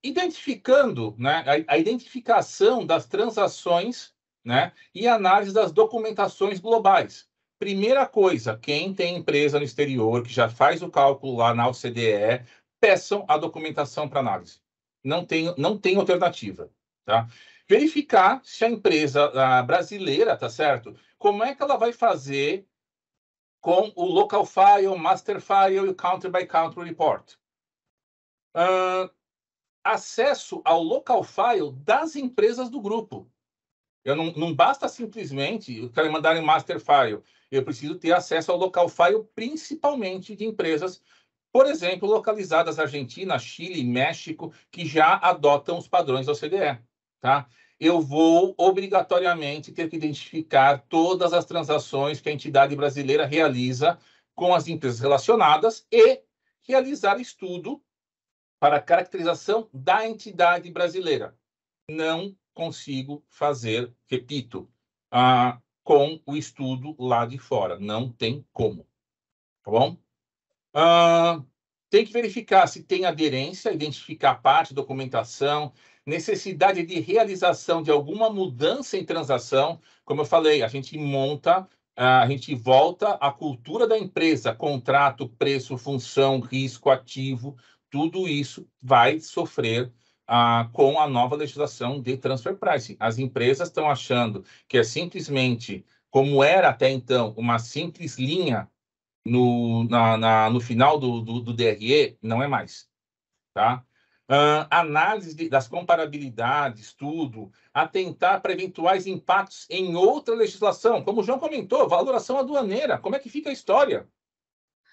Identificando, né, a identificação das transações, né, e análise das documentações globais. Primeira coisa, quem tem empresa no exterior, que já faz o cálculo lá na OCDE, peçam a documentação para análise. Não tem alternativa. Tá? Verificar se a empresa brasileira, tá certo? Como é que ela vai fazer com o local file, master file e o country by country report. Acesso ao local file das empresas do grupo. Eu não basta simplesmente o cara mandar em master file. Eu preciso ter acesso ao local file, principalmente de empresas, por exemplo, localizadas na Argentina, Chile, México, que já adotam os padrões da OCDE. Tá? Eu vou obrigatoriamente ter que identificar todas as transações que a entidade brasileira realiza com as empresas relacionadas e realizar estudo para a caracterização da entidade brasileira. Não consigo fazer, repito, com o estudo lá de fora. Não tem como. Tá bom? Tem que verificar se tem aderência, identificar parte, documentação, necessidade de realização de alguma mudança em transação. Como eu falei, a gente volta à cultura da empresa, contrato, preço, função, risco, ativo, tudo isso vai sofrer com a nova legislação de transfer pricing. As empresas estão achando que é simplesmente, como era até então, uma simples linha no final do DRE, não é mais. Tá? Análise das comparabilidades, tudo, atentar para eventuais impactos em outra legislação. Como o João comentou, valoração aduaneira. Como é que fica a história?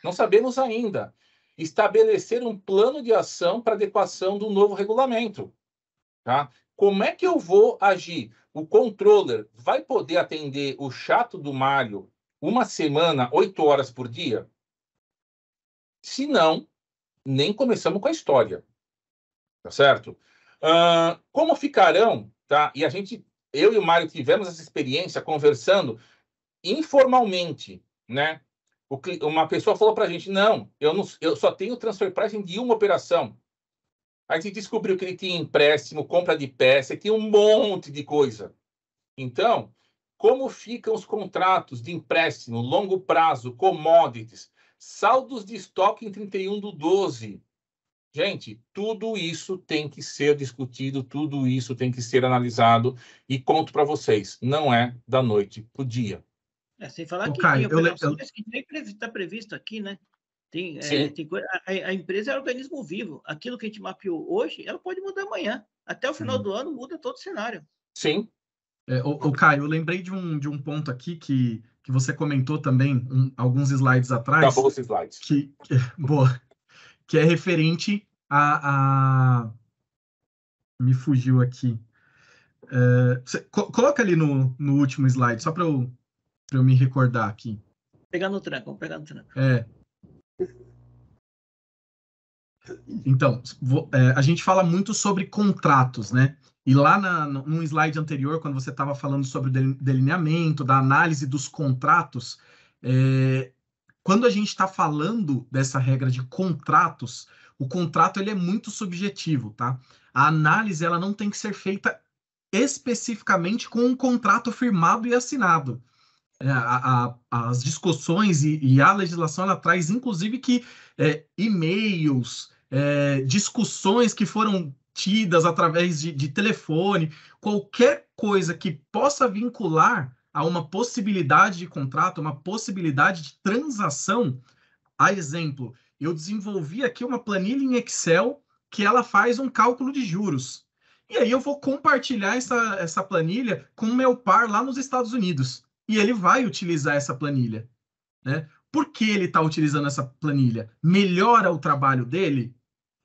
Não sabemos ainda. Estabelecer um plano de ação para adequação do novo regulamento. Tá? Como é que eu vou agir? O controller vai poder atender o chato do Mário uma semana, 8 horas por dia? Se não, nem começamos com a história. Tá certo? Como ficarão, tá? E eu e o Mário tivemos essa experiência conversando informalmente, né? Uma pessoa falou para a gente, não, eu só tenho transfer pricing de uma operação. Aí a gente descobriu que ele tinha empréstimo, compra de peça, tinha um monte de coisa. Então, como ficam os contratos de empréstimo, longo prazo, commodities? saldos de estoque em 31/12. Gente, tudo isso tem que ser discutido, tudo isso tem que ser analisado, e conto para vocês, não é da noite para o dia. Sem falar que Caio, tem operações que está previsto aqui, né? Tem a empresa é organismo vivo. Aquilo que a gente mapeou hoje, ela pode mudar amanhã. Até o final do ano muda todo o cenário. Sim. Caio, eu lembrei de um ponto aqui que você comentou também alguns slides atrás. Acabou os slides. Boa. Que é referente a... Me fugiu aqui. Coloca ali no último slide, só para eu me recordar aqui. Vamos pegar no tranco. Então, a gente fala muito sobre contratos, né? E lá num slide anterior, quando você estava falando sobre o delineamento, da análise dos contratos, quando a gente está falando dessa regra de contratos, o contrato ele é muito subjetivo, tá? A análise ela não tem que ser feita especificamente com um contrato firmado e assinado. As discussões e a legislação ela traz, inclusive, que e-mails, discussões que foram tidas através de telefone, qualquer coisa que possa vincular a uma possibilidade de contrato, uma possibilidade de transação. A exemplo, eu desenvolvi aqui uma planilha em Excel que ela faz um cálculo de juros. E aí eu vou compartilhar essa planilha com o meu par lá nos Estados Unidos. E ele vai utilizar essa planilha, né? Por que ele está utilizando essa planilha? Melhora o trabalho dele?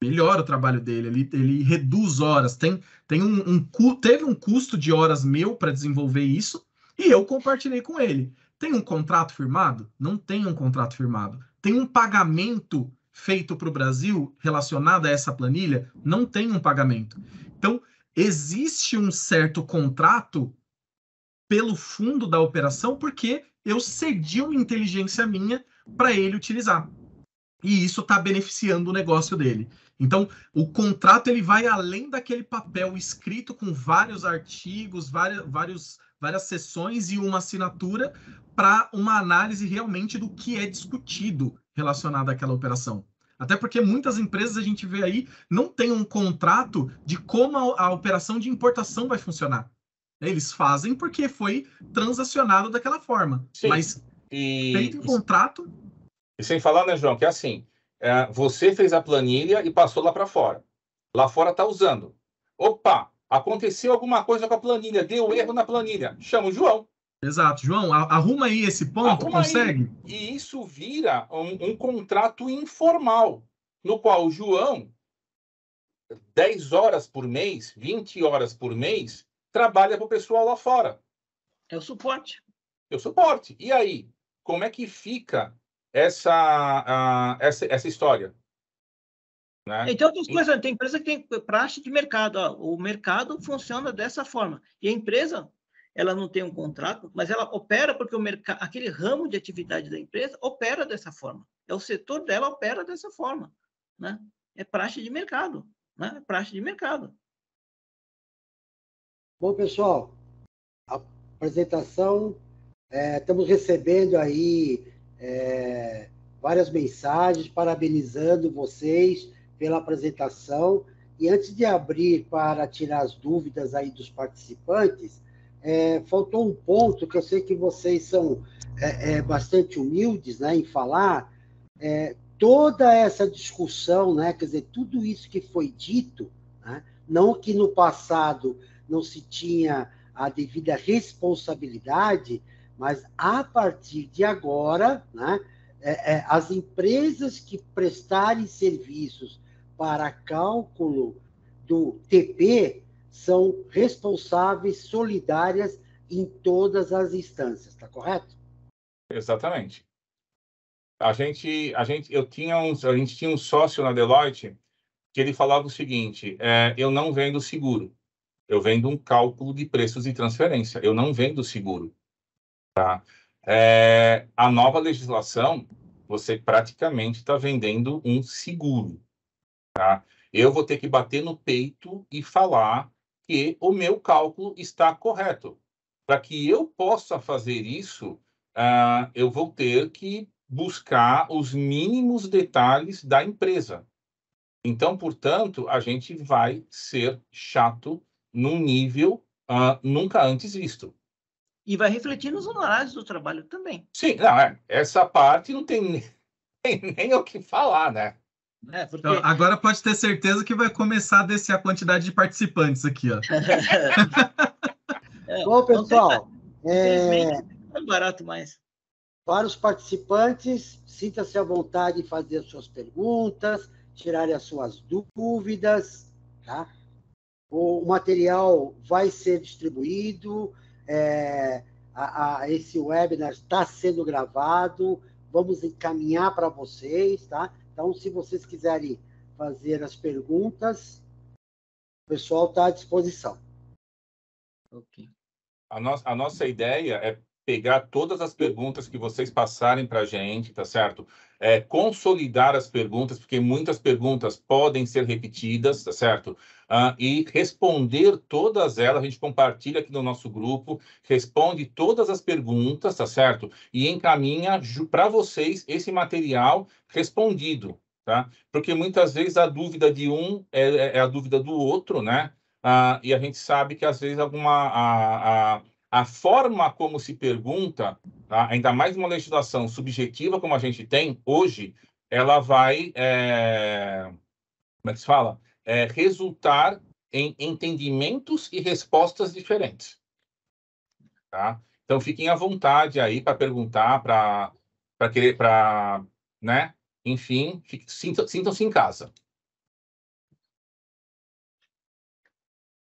Melhora o trabalho dele, ele reduz horas. Teve um custo de horas meu para desenvolver isso e eu compartilhei com ele. Tem um contrato firmado? Não tem um contrato firmado. Tem um pagamento feito para o Brasil relacionado a essa planilha? Não tem um pagamento. Então, existe um certo contrato pelo fundo da operação porque eu cedi uma inteligência minha para ele utilizar. E isso está beneficiando o negócio dele. Então, o contrato ele vai além daquele papel escrito com vários artigos, várias sessões e uma assinatura para uma análise realmente do que é discutido relacionado àquela operação. Até porque muitas empresas a gente vê aí não tem um contrato de como a operação de importação vai funcionar. Eles fazem porque foi transacionado daquela forma. Sim. Mas feito em contrato... E sem falar, né, João, que é assim, você fez a planilha e passou lá para fora. Lá fora está usando. Opa, aconteceu alguma coisa com a planilha, deu erro na planilha. Chama o João. Exato. João, arruma aí esse ponto, consegue? E isso vira um contrato informal, no qual o João, 10 horas por mês, 20 horas por mês, trabalha para o pessoal lá fora. É o suporte. É o suporte. E aí, como é que fica essa história? Né? Então, outras coisas, tem empresa que tem praxe de mercado. O mercado funciona dessa forma. E a empresa, ela não tem um contrato, mas ela opera porque aquele ramo de atividade da empresa opera dessa forma. O setor dela opera dessa forma. Né? É praxe de mercado. Né? É praxe de mercado. Bom, pessoal, a apresentação, estamos recebendo aí várias mensagens, parabenizando vocês pela apresentação. E antes de abrir para tirar as dúvidas aí dos participantes, faltou um ponto que eu sei que vocês são bastante humildes, né, em falar. Toda essa discussão, né, quer dizer, tudo isso que foi dito, né, não que no passado não se tinha a devida responsabilidade, mas a partir de agora, né, as empresas que prestarem serviços para cálculo do TP são responsáveis solidárias em todas as instâncias, está correto? Exatamente. A gente tinha um sócio na Deloitte que ele falava o seguinte: eu não vendo seguro, eu vendo um cálculo de preços de transferência, eu não vendo seguro. Tá? A nova legislação, você praticamente está vendendo um seguro. Tá? Eu vou ter que bater no peito e falar que o meu cálculo está correto. Para que eu possa fazer isso, eu vou ter que buscar os mínimos detalhes da empresa. Então, portanto, a gente vai ser chato num nível nunca antes visto. E vai refletir nos honorários do trabalho também. Sim, não, essa parte não tem nem o que falar, né? Porque... Então, agora pode ter certeza que vai começar a descer a quantidade de participantes aqui, ó. Bom, pessoal, não é barato mais. Para os participantes, sinta-se à vontade de fazer as suas perguntas, tirarem as suas dúvidas, tá? O material vai ser distribuído, esse webinar está sendo gravado, vamos encaminhar para vocês, tá? Então, se vocês quiserem fazer as perguntas, o pessoal está à disposição. Ok. A nossa ideia é pegar todas as perguntas que vocês passarem para a gente, tá certo? Consolidar as perguntas, porque muitas perguntas podem ser repetidas, tá certo? E responder todas elas, a gente compartilha aqui no nosso grupo, responde todas as perguntas, tá certo? E encaminha para vocês esse material respondido, tá? Porque muitas vezes a dúvida de um é a dúvida do outro, né? E a gente sabe que às vezes a forma como se pergunta, tá? Ainda mais uma legislação subjetiva como a gente tem hoje, ela vai, como é que se fala? Resultar em entendimentos e respostas diferentes. Tá? Então, fiquem à vontade aí para perguntar, para querer, né? Enfim, sintam-se em casa.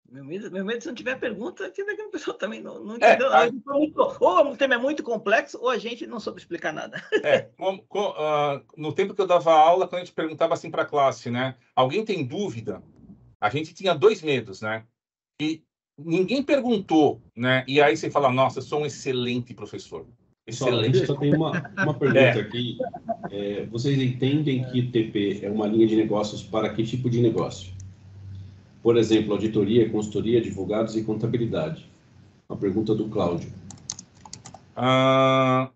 Meu medo, se não tiver pergunta, que o pessoal também não entendeu. Ou o tema é muito complexo, ou a gente não soube explicar nada. No tempo que eu dava aula, quando a gente perguntava assim para a classe, né? Alguém tem dúvida? A gente tinha 2 medos, né? E ninguém perguntou, né? E aí você fala, nossa, eu sou um excelente professor. Excelente. A gente só tem uma pergunta aqui. Vocês entendem que TP é uma linha de negócios para que tipo de negócio? Por exemplo, auditoria, consultoria, advogados e contabilidade. Uma pergunta do Cláudio.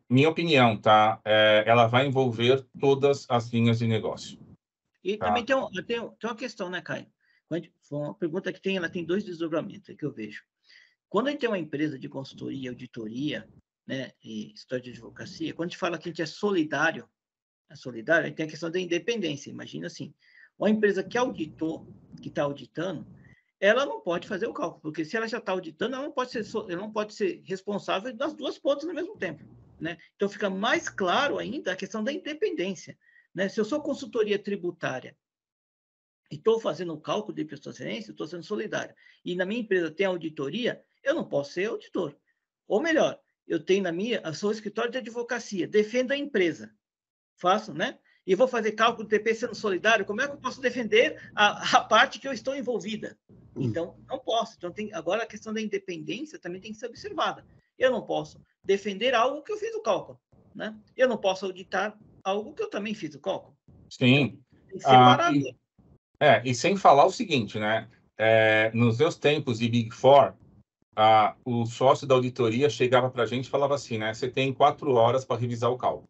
Minha opinião, tá? Ela vai envolver todas as linhas de negócio. E também tem uma questão, né, Caio? Foi uma pergunta que ela tem 2 desdobramentos que eu vejo. Quando a gente tem uma empresa de consultoria, auditoria, né, e história de advocacia, quando a gente fala que a gente é solidário, aí tem a questão da independência. Imagina assim, uma empresa que auditou, que está auditando, ela não pode fazer o cálculo, porque se ela já está auditando, ela não pode ser responsável das 2 pontas ao mesmo tempo, né? Então, fica mais claro ainda a questão da independência, né? Se eu sou consultoria tributária e estou fazendo o cálculo de imposto de transferência, estou sendo solidário, e na minha empresa tem auditoria, eu não posso ser auditor. Ou melhor, eu sou escritório de advocacia, defendo a empresa, faço, né? E vou fazer cálculo do TP sendo solidário, como é que eu posso defender a parte que eu estou envolvida? Então, não posso. Então, agora a questão da independência também tem que ser observada. Eu não posso defender algo que eu fiz o cálculo, né? Eu não posso auditar algo que eu também fiz o cálculo. Sim. Então, tem que separar. E sem falar o seguinte, né? Nos meus tempos de Big Four, o sócio da auditoria chegava para a gente e falava assim, né? Você tem 4 horas para revisar o cálculo.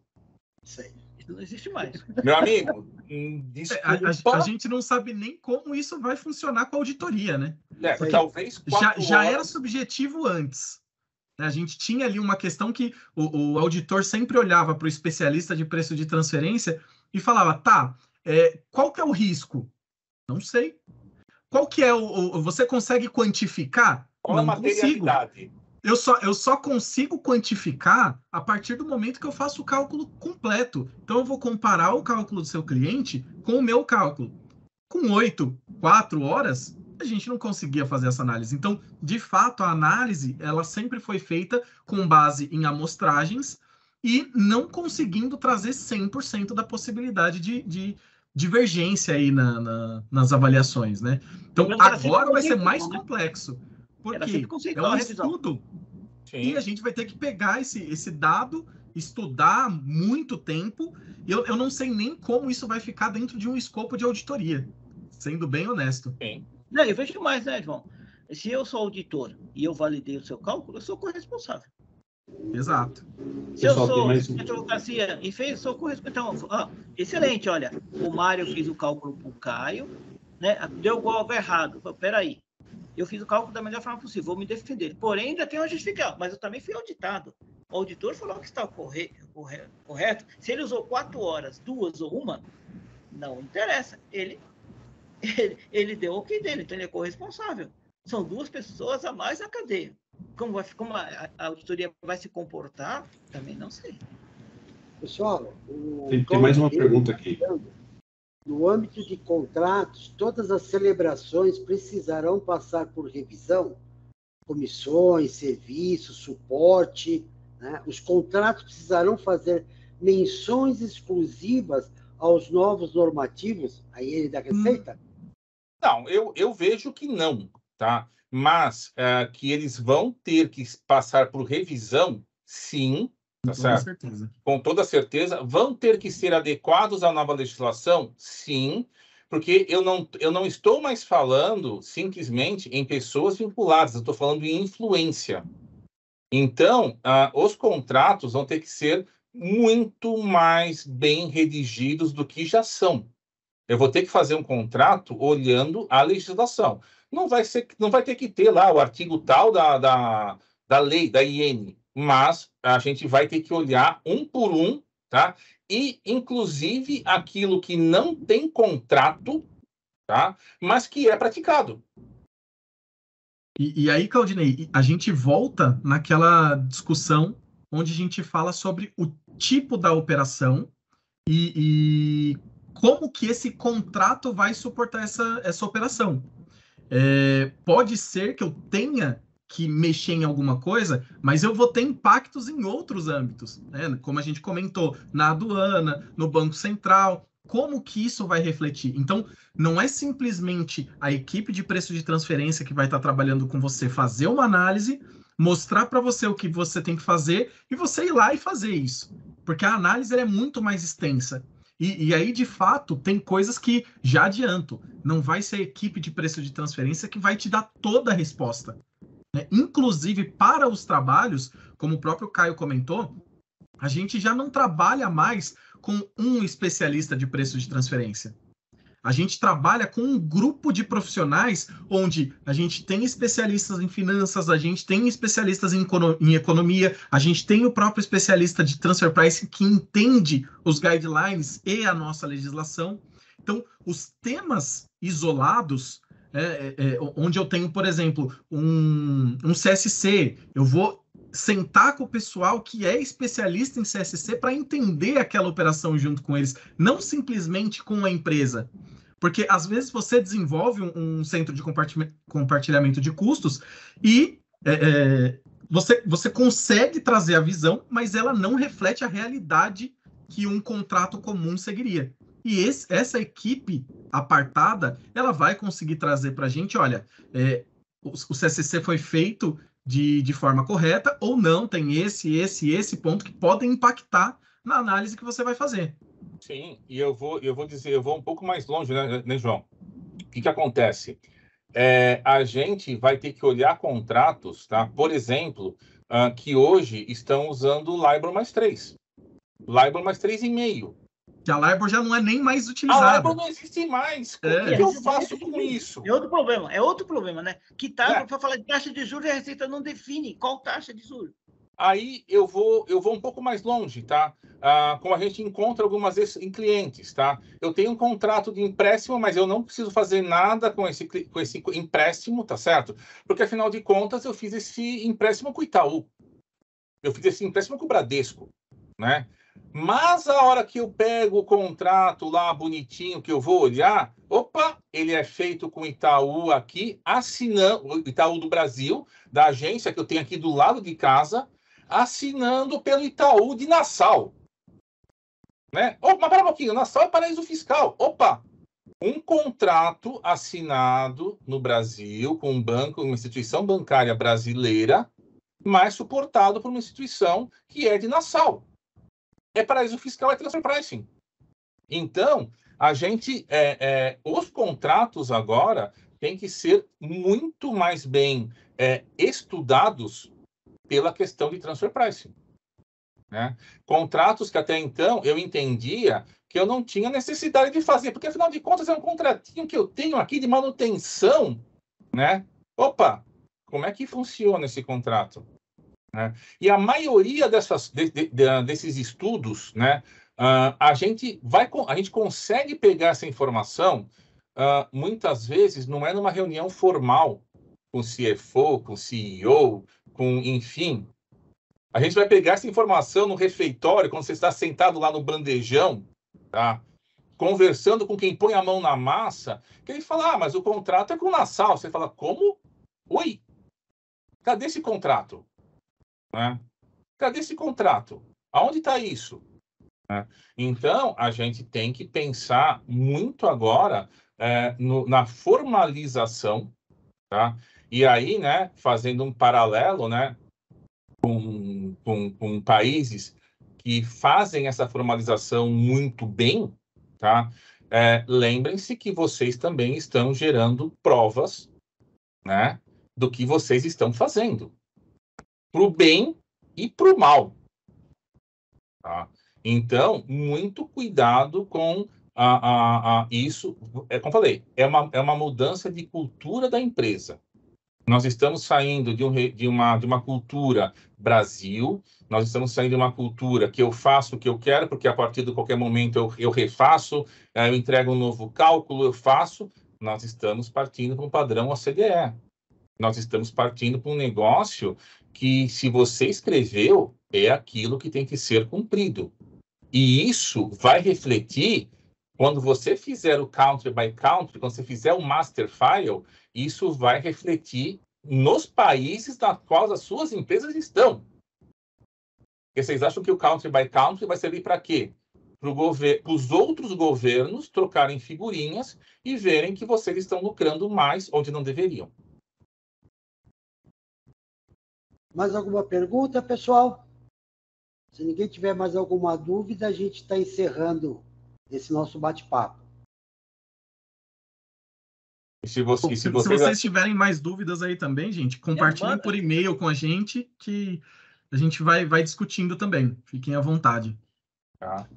Isso não existe mais. Meu amigo, desculpa. A gente não sabe nem como isso vai funcionar com a auditoria, né? Talvez já era subjetivo antes. A gente tinha ali uma questão que o auditor sempre olhava para o especialista de preço de transferência e falava, tá, qual que é o risco? Não sei. Qual que é você consegue quantificar? Qual a materialidade? Eu só consigo quantificar a partir do momento que eu faço o cálculo completo. Então, eu vou comparar o cálculo do seu cliente com o meu cálculo. Com 4 horas, a gente não conseguia fazer essa análise. Então, de fato, a análise ela sempre foi feita com base em amostragens e não conseguindo trazer 100% da possibilidade de divergência aí nas avaliações, né? Então, agora vai ser mais complexo. Porque é um estudo. Sim. E a gente vai ter que pegar esse dado, estudar muito tempo. E eu não sei nem como isso vai ficar dentro de um escopo de auditoria, sendo bem honesto. Sim. Não, eu vejo mais, né, João? Se eu sou auditor e eu validei o seu cálculo, eu sou corresponsável. Exato. Se eu sou advocacia e sou correspondente. Então, excelente, olha, o Mário fez o cálculo para o Caio, né? Deu algo errado. Peraí, eu fiz o cálculo da melhor forma possível, vou me defender. Porém, ainda tem uma justificativa, mas eu também fui auditado. O auditor falou que está correto. Se ele usou 4 horas, 2 ou 1, não interessa. Ele deu o ok dele, então ele é corresponsável. São 2 pessoas a mais na cadeia. Como a auditoria vai se comportar, também não sei. Pessoal, tem mais uma pergunta aqui. No âmbito de contratos, todas as celebrações precisarão passar por revisão? Comissões, serviços, suporte, né? Os contratos precisarão fazer menções exclusivas aos novos normativos, a IN da Receita? Não, eu vejo que não, tá? Mas que eles vão ter que passar por revisão, sim, tá certo? Certeza. Com toda certeza. Vão ter que ser adequados à nova legislação, sim, porque eu não estou mais falando simplesmente em pessoas vinculadas, eu estou falando em influência. Então, os contratos vão ter que ser muito mais bem redigidos do que já são. Eu vou ter que fazer um contrato olhando a legislação. Não vai ter que ter lá o artigo tal da lei, da IN, mas a gente vai ter que olhar um por um, tá? E, inclusive, aquilo que não tem contrato, tá? Mas que é praticado. E aí, Claudinei, a gente volta naquela discussão onde a gente fala sobre o tipo da operação e como que esse contrato vai suportar essa operação. Pode ser que eu tenha que mexer em alguma coisa, mas eu vou ter impactos em outros âmbitos, né? Como a gente comentou, na aduana, no Banco Central, como que isso vai refletir? Então, não é simplesmente a equipe de preço de transferência que vai estar trabalhando com você fazer uma análise, mostrar para você o que você tem que fazer e você ir lá e fazer isso. Porque a análise é muito mais extensa. E aí, de fato, tem coisas que, já adianto, não vai ser a equipe de preço de transferência que vai te dar toda a resposta, né? Inclusive, para os trabalhos, como o próprio Caio comentou, a gente já não trabalha mais com um especialista de preço de transferência. A gente trabalha com um grupo de profissionais onde a gente tem especialistas em finanças, a gente tem especialistas em economia, a gente tem o próprio especialista de transfer pricing que entende os guidelines e a nossa legislação. Então, os temas isolados, onde eu tenho, por exemplo, um CSC, eu vou sentar com o pessoal que é especialista em CSC para entender aquela operação junto com eles, não simplesmente com a empresa. Porque, às vezes, você desenvolve um centro de compartilhamento de custos e você consegue trazer a visão, mas ela não reflete a realidade que um contrato comum seguiria. E essa equipe apartada, ela vai conseguir trazer para a gente, olha, o CSC foi feito de forma correta ou não, tem esse ponto que podem impactar na análise que você vai fazer. Sim, e eu vou dizer, eu vou um pouco mais longe, né, João? O que acontece? A gente vai ter que olhar contratos, tá? Por exemplo, que hoje estão usando o LIBOR mais 3. LIBOR mais 3,5. Que a LIBOR já não é nem mais utilizada. A LIBOR não existe mais. O que eu faço com isso? É outro problema, né? Que para falar de taxa de juros, a Receita não define qual taxa de juros. Aí eu vou um pouco mais longe, tá? Como a gente encontra algumas vezes em clientes, tá? Eu tenho um contrato de empréstimo, mas eu não preciso fazer nada com esse empréstimo, tá certo? Porque, afinal de contas, eu fiz esse empréstimo com o Itaú. Eu fiz esse empréstimo com o Bradesco, né? Mas a hora que eu pego o contrato lá bonitinho, que eu vou olhar, opa, ele é feito com o Itaú aqui, assinando, o Itaú do Brasil, da agência que eu tenho aqui do lado de casa, assinando pelo Itaú de Nassau. Né? Mas para um pouquinho, Nassau é paraíso fiscal. Opa! Um contrato assinado no Brasil com um banco, uma instituição bancária brasileira, mas suportado por uma instituição que é de Nassau. É paraíso fiscal, é transfer pricing. Então, a gente, os contratos agora têm que ser muito mais bem estudados, pela questão de transfer pricing, né? Contratos que até então eu entendia que eu não tinha necessidade de fazer, porque afinal de contas é um contratinho que eu tenho aqui de manutenção, né? Opa, como é que funciona esse contrato? Né? E a maioria desses estudos, né, a gente consegue pegar essa informação, muitas vezes não é numa reunião formal com o CFO, com o CEO, enfim. A gente vai pegar essa informação no refeitório, quando você está sentado lá no bandejão, tá? Conversando com quem põe a mão na massa, que ele fala, mas o contrato é com o Nassau. Você fala, como? Oi? Cadê esse contrato? Né? Cadê esse contrato? Aonde está isso? Né? Então, a gente tem que pensar muito agora na formalização, tá? E aí, né, fazendo um paralelo, né, com países que fazem essa formalização muito bem, tá? Lembrem-se que vocês também estão gerando provas, né, do que vocês estão fazendo, para o bem e para o mal. Tá? Então, muito cuidado com isso. Como eu falei, é uma mudança de cultura da empresa. Nós estamos saindo de uma cultura Brasil, nós estamos saindo de uma cultura que eu faço o que eu quero, porque a partir de qualquer momento eu refaço, eu entrego um novo cálculo, eu faço. Nós estamos partindo para um padrão OCDE. Nós estamos partindo para um negócio que, se você escreveu, é aquilo que tem que ser cumprido. E isso vai refletir, quando você fizer o country by country, quando você fizer o master file, isso vai refletir nos países na quais as suas empresas estão. Porque vocês acham que o country by country vai servir para quê? Para os outros governos trocarem figurinhas e verem que vocês estão lucrando mais onde não deveriam. Mais alguma pergunta, pessoal? Se ninguém tiver mais alguma dúvida, a gente está encerrando esse nosso bate-papo. Se vocês tiverem mais dúvidas aí também, gente, compartilhem por e-mail com a gente, que a gente vai discutindo também. Fiquem à vontade. Tá.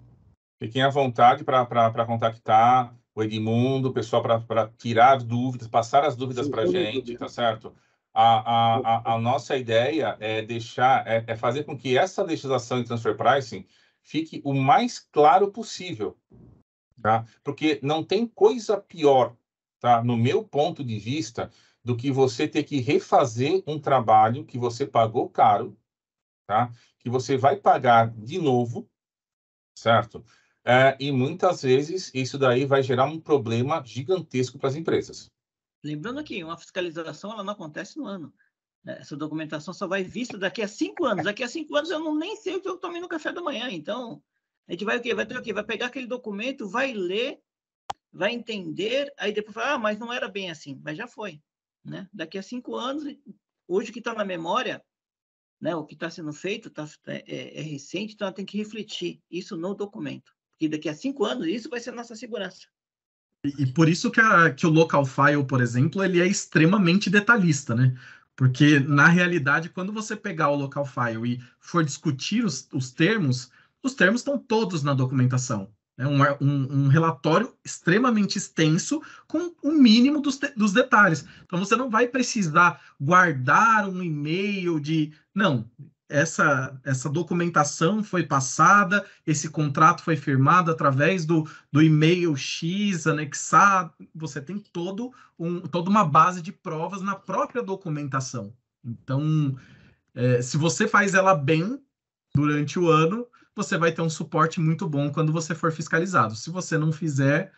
Fiquem à vontade para contactar o Edmundo, o pessoal, para tirar dúvidas, passar as dúvidas para a gente, tá certo? A nossa ideia é fazer com que essa legislação de transfer pricing fique o mais claro possível, tá? Porque não tem coisa pior, tá? No meu ponto de vista, do que você ter que refazer um trabalho que você pagou caro, tá? Que você vai pagar de novo, certo? E muitas vezes isso daí vai gerar um problema gigantesco para as empresas. Lembrando que uma fiscalização ela não acontece no ano. Essa documentação só vai vista daqui a 5 anos. Daqui a 5 anos eu nem sei o que eu tomei no café da manhã. Então, a gente vai o quê? Vai ter o quê? Vai pegar aquele documento, vai ler, vai entender, aí depois fala, mas não era bem assim. Mas já foi. Né? Daqui a 5 anos, hoje o que está na memória, né, o que está sendo feito é recente, então ela tem que refletir isso no documento. Porque daqui a 5 anos, isso vai ser a nossa segurança. E por isso que o local file, por exemplo, ele é extremamente detalhista, né? Porque, na realidade, quando você pegar o local file e for discutir os termos estão todos na documentação. É um relatório extremamente extenso com o mínimo dos detalhes. Então, você não vai precisar guardar um e-mail de... Não, essa documentação foi passada, esse contrato foi firmado através do e-mail X anexado. Você tem toda uma base de provas na própria documentação. Então, se você faz ela bem durante o ano, você vai ter um suporte muito bom quando você for fiscalizado. Se você não fizer,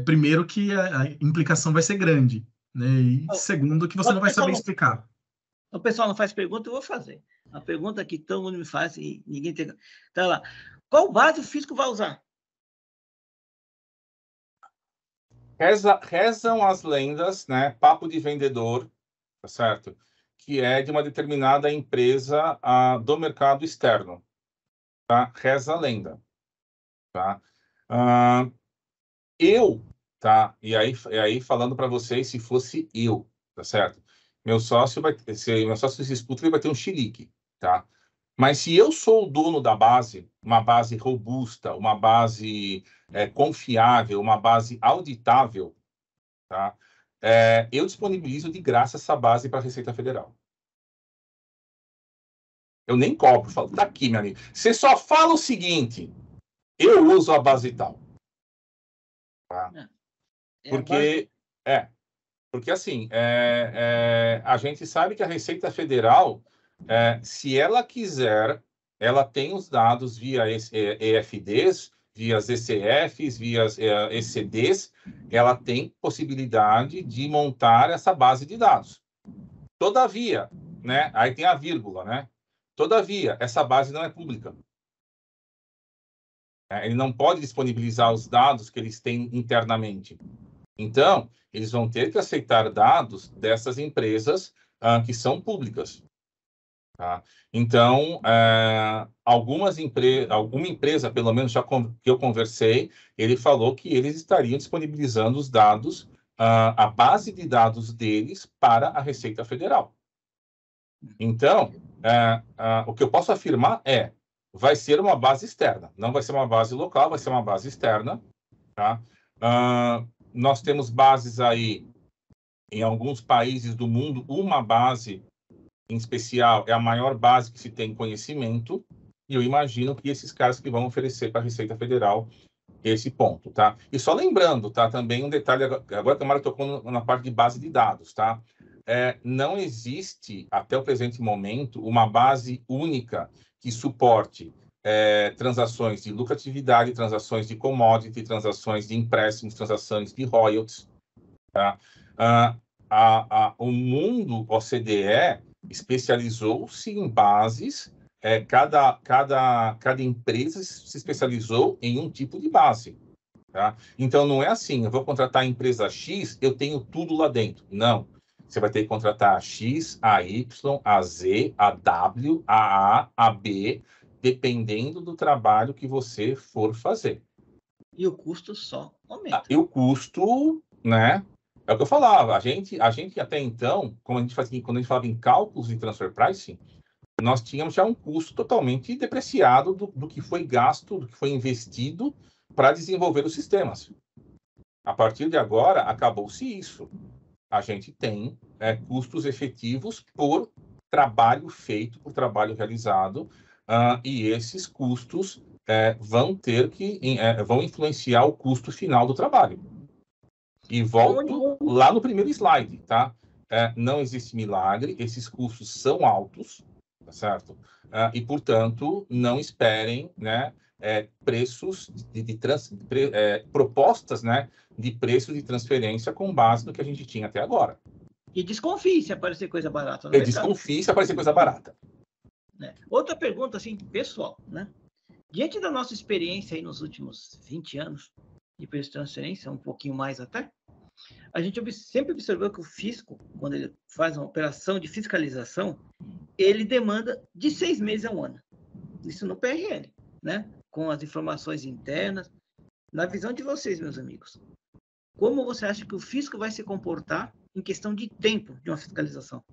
primeiro que a implicação vai ser grande, né? E segundo que você não vai saber explicar. O pessoal não faz pergunta, eu vou fazer. A pergunta que todo mundo me faz e ninguém tem... Tá lá. Qual base o fisco vai usar? Rezam as lendas, né? Papo de vendedor, tá certo? Que é de uma determinada empresa do mercado externo. Tá? Reza a lenda. Tá? Tá? E aí falando para vocês, se fosse eu, tá certo? meu sócio se meu sócio se disputa, ele vai ter um chilique, tá? Mas se eu sou o dono da base, uma base robusta, uma base confiável, uma base auditável, tá? Eu disponibilizo de graça essa base para a Receita Federal. Eu nem cobro, falo, tá aqui, meu amigo. Você só fala o seguinte, eu uso a base tal. Tá? Porque assim, a gente sabe que a Receita Federal, se ela quiser, ela tem os dados via EFDs, via ECFs, via ECDs, ela tem possibilidade de montar essa base de dados. Todavia, né, aí tem a vírgula, né? Todavia, essa base não é pública. Ele não pode disponibilizar os dados que eles têm internamente. Então, eles vão ter que aceitar dados dessas empresas que são públicas. Tá? Então, alguma empresa, pelo menos já que eu conversei, ele falou que eles estariam disponibilizando os dados, a base de dados deles para a Receita Federal. Então, o que eu posso afirmar vai ser uma base externa, não vai ser uma base local, vai ser uma base externa. Tá? Nós temos bases aí, em alguns países do mundo, uma base em especial é a maior base que se tem conhecimento, e eu imagino que esses caras que vão oferecer para a Receita Federal esse ponto, tá? E só lembrando, tá? Também um detalhe, agora que a Mara tocou na parte de base de dados, tá? Não existe, até o presente momento, uma base única que suporte transações de lucratividade, transações de commodity, transações de empréstimos, transações de royalties. Tá? O mundo OCDE especializou-se em bases, cada empresa se especializou em um tipo de base. Tá? Então, não é assim, eu vou contratar a empresa X, eu tenho tudo lá dentro. Não. Você vai ter que contratar a X, a Y, a Z, a W, a A, a B, dependendo do trabalho que você for fazer. E o custo só aumenta. E o custo, né? É o que eu falava. A gente até então, quando a gente falava em cálculos de transfer pricing, nós tínhamos já um custo totalmente depreciado do que foi gasto, do que foi investido para desenvolver os sistemas. A partir de agora, acabou-se isso. A gente tem custos efetivos por trabalho feito, por trabalho realizado, e esses custos vão influenciar o custo final do trabalho. E volto lá no primeiro slide, tá? Não existe milagre, esses custos são altos, tá certo? E, portanto, não esperem, né, preços propostas, né, de preço de transferência com base no que a gente tinha até agora. E desconfie se aparecer coisa barata. Desconfie se aparecer coisa barata. Outra pergunta, assim, pessoal, né? Diante da nossa experiência aí nos últimos 20 anos de preço de transferência, um pouquinho mais até, a gente sempre observou que o fisco, quando ele faz uma operação de fiscalização, ele demanda de 6 meses a 1 ano. Isso no PRL, né? Com as informações internas. Na visão de vocês, meus amigos, como você acha que o fisco vai se comportar em questão de tempo de uma fiscalização?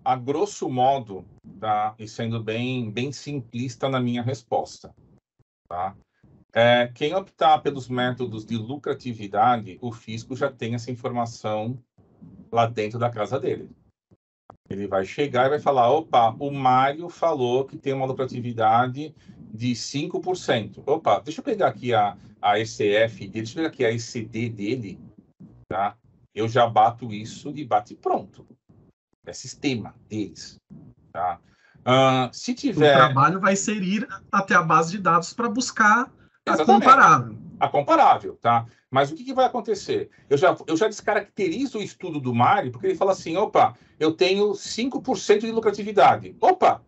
A grosso modo, tá? E sendo bem simplista na minha resposta, tá? Quem optar pelos métodos de lucratividade, o fisco já tem essa informação lá dentro da casa dele. Ele vai chegar e vai falar, opa, o Mário falou que tem uma lucratividade de 5%. Opa, deixa eu pegar aqui a ECF dele, deixa eu pegar aqui a ECD dele, tá? Eu já bato isso de bate pronto. É sistema deles, tá? Se tiver... O trabalho vai ser ir até a base de dados para buscar a comparável. A comparável, tá? Mas o que vai acontecer? Eu já descaracterizo o estudo do Mário, porque ele fala assim, opa, eu tenho 5% de lucratividade. Opa,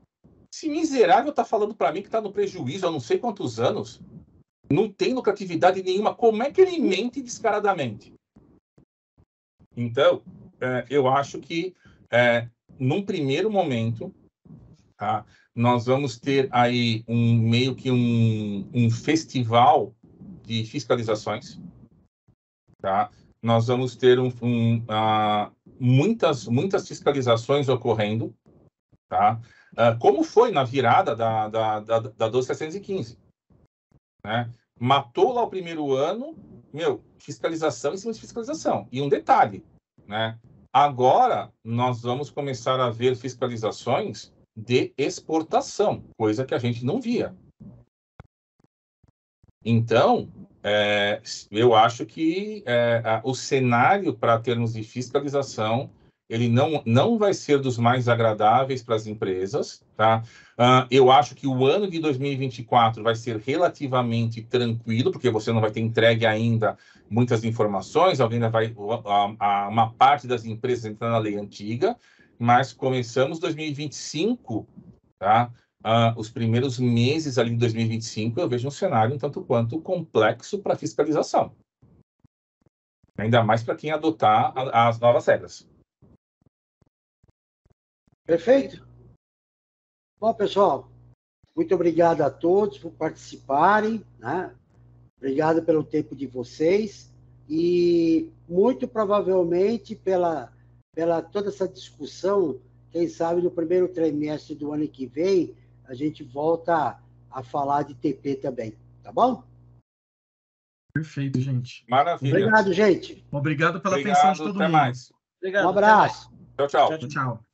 esse miserável está falando para mim que está no prejuízo há não sei quantos anos, não tem lucratividade nenhuma, como é que ele mente descaradamente? Então, eu acho que, num primeiro momento, tá, nós vamos ter aí meio que um festival de fiscalizações, tá? nós vamos ter muitas fiscalizações ocorrendo, tá? Como foi na virada da 12715, né? Matou lá o primeiro ano, fiscalização em cima de fiscalização. E um detalhe, né? Agora nós vamos começar a ver fiscalizações de exportação, coisa que a gente não via. Então, eu acho que o cenário para termos de fiscalização, ele não vai ser dos mais agradáveis para as empresas, tá? Eu acho que o ano de 2024 vai ser relativamente tranquilo, porque você não vai ter entregue ainda muitas informações, uma parte das empresas entrar na lei antiga, mas começamos 2025, tá? Os primeiros meses ali de 2025, eu vejo um cenário um tanto quanto complexo para fiscalização. Ainda mais para quem adotar as novas regras. Perfeito. Bom, pessoal, muito obrigado a todos por participarem, né? Obrigado pelo tempo de vocês e muito provavelmente pela toda essa discussão, quem sabe no primeiro trimestre do ano que vem a gente volta a falar de TP também, tá bom? Perfeito, gente. Maravilha. Obrigado, gente. Obrigado pela atenção de todo mundo. Até mais. Obrigado. Um abraço. Tchau, tchau. Tchau.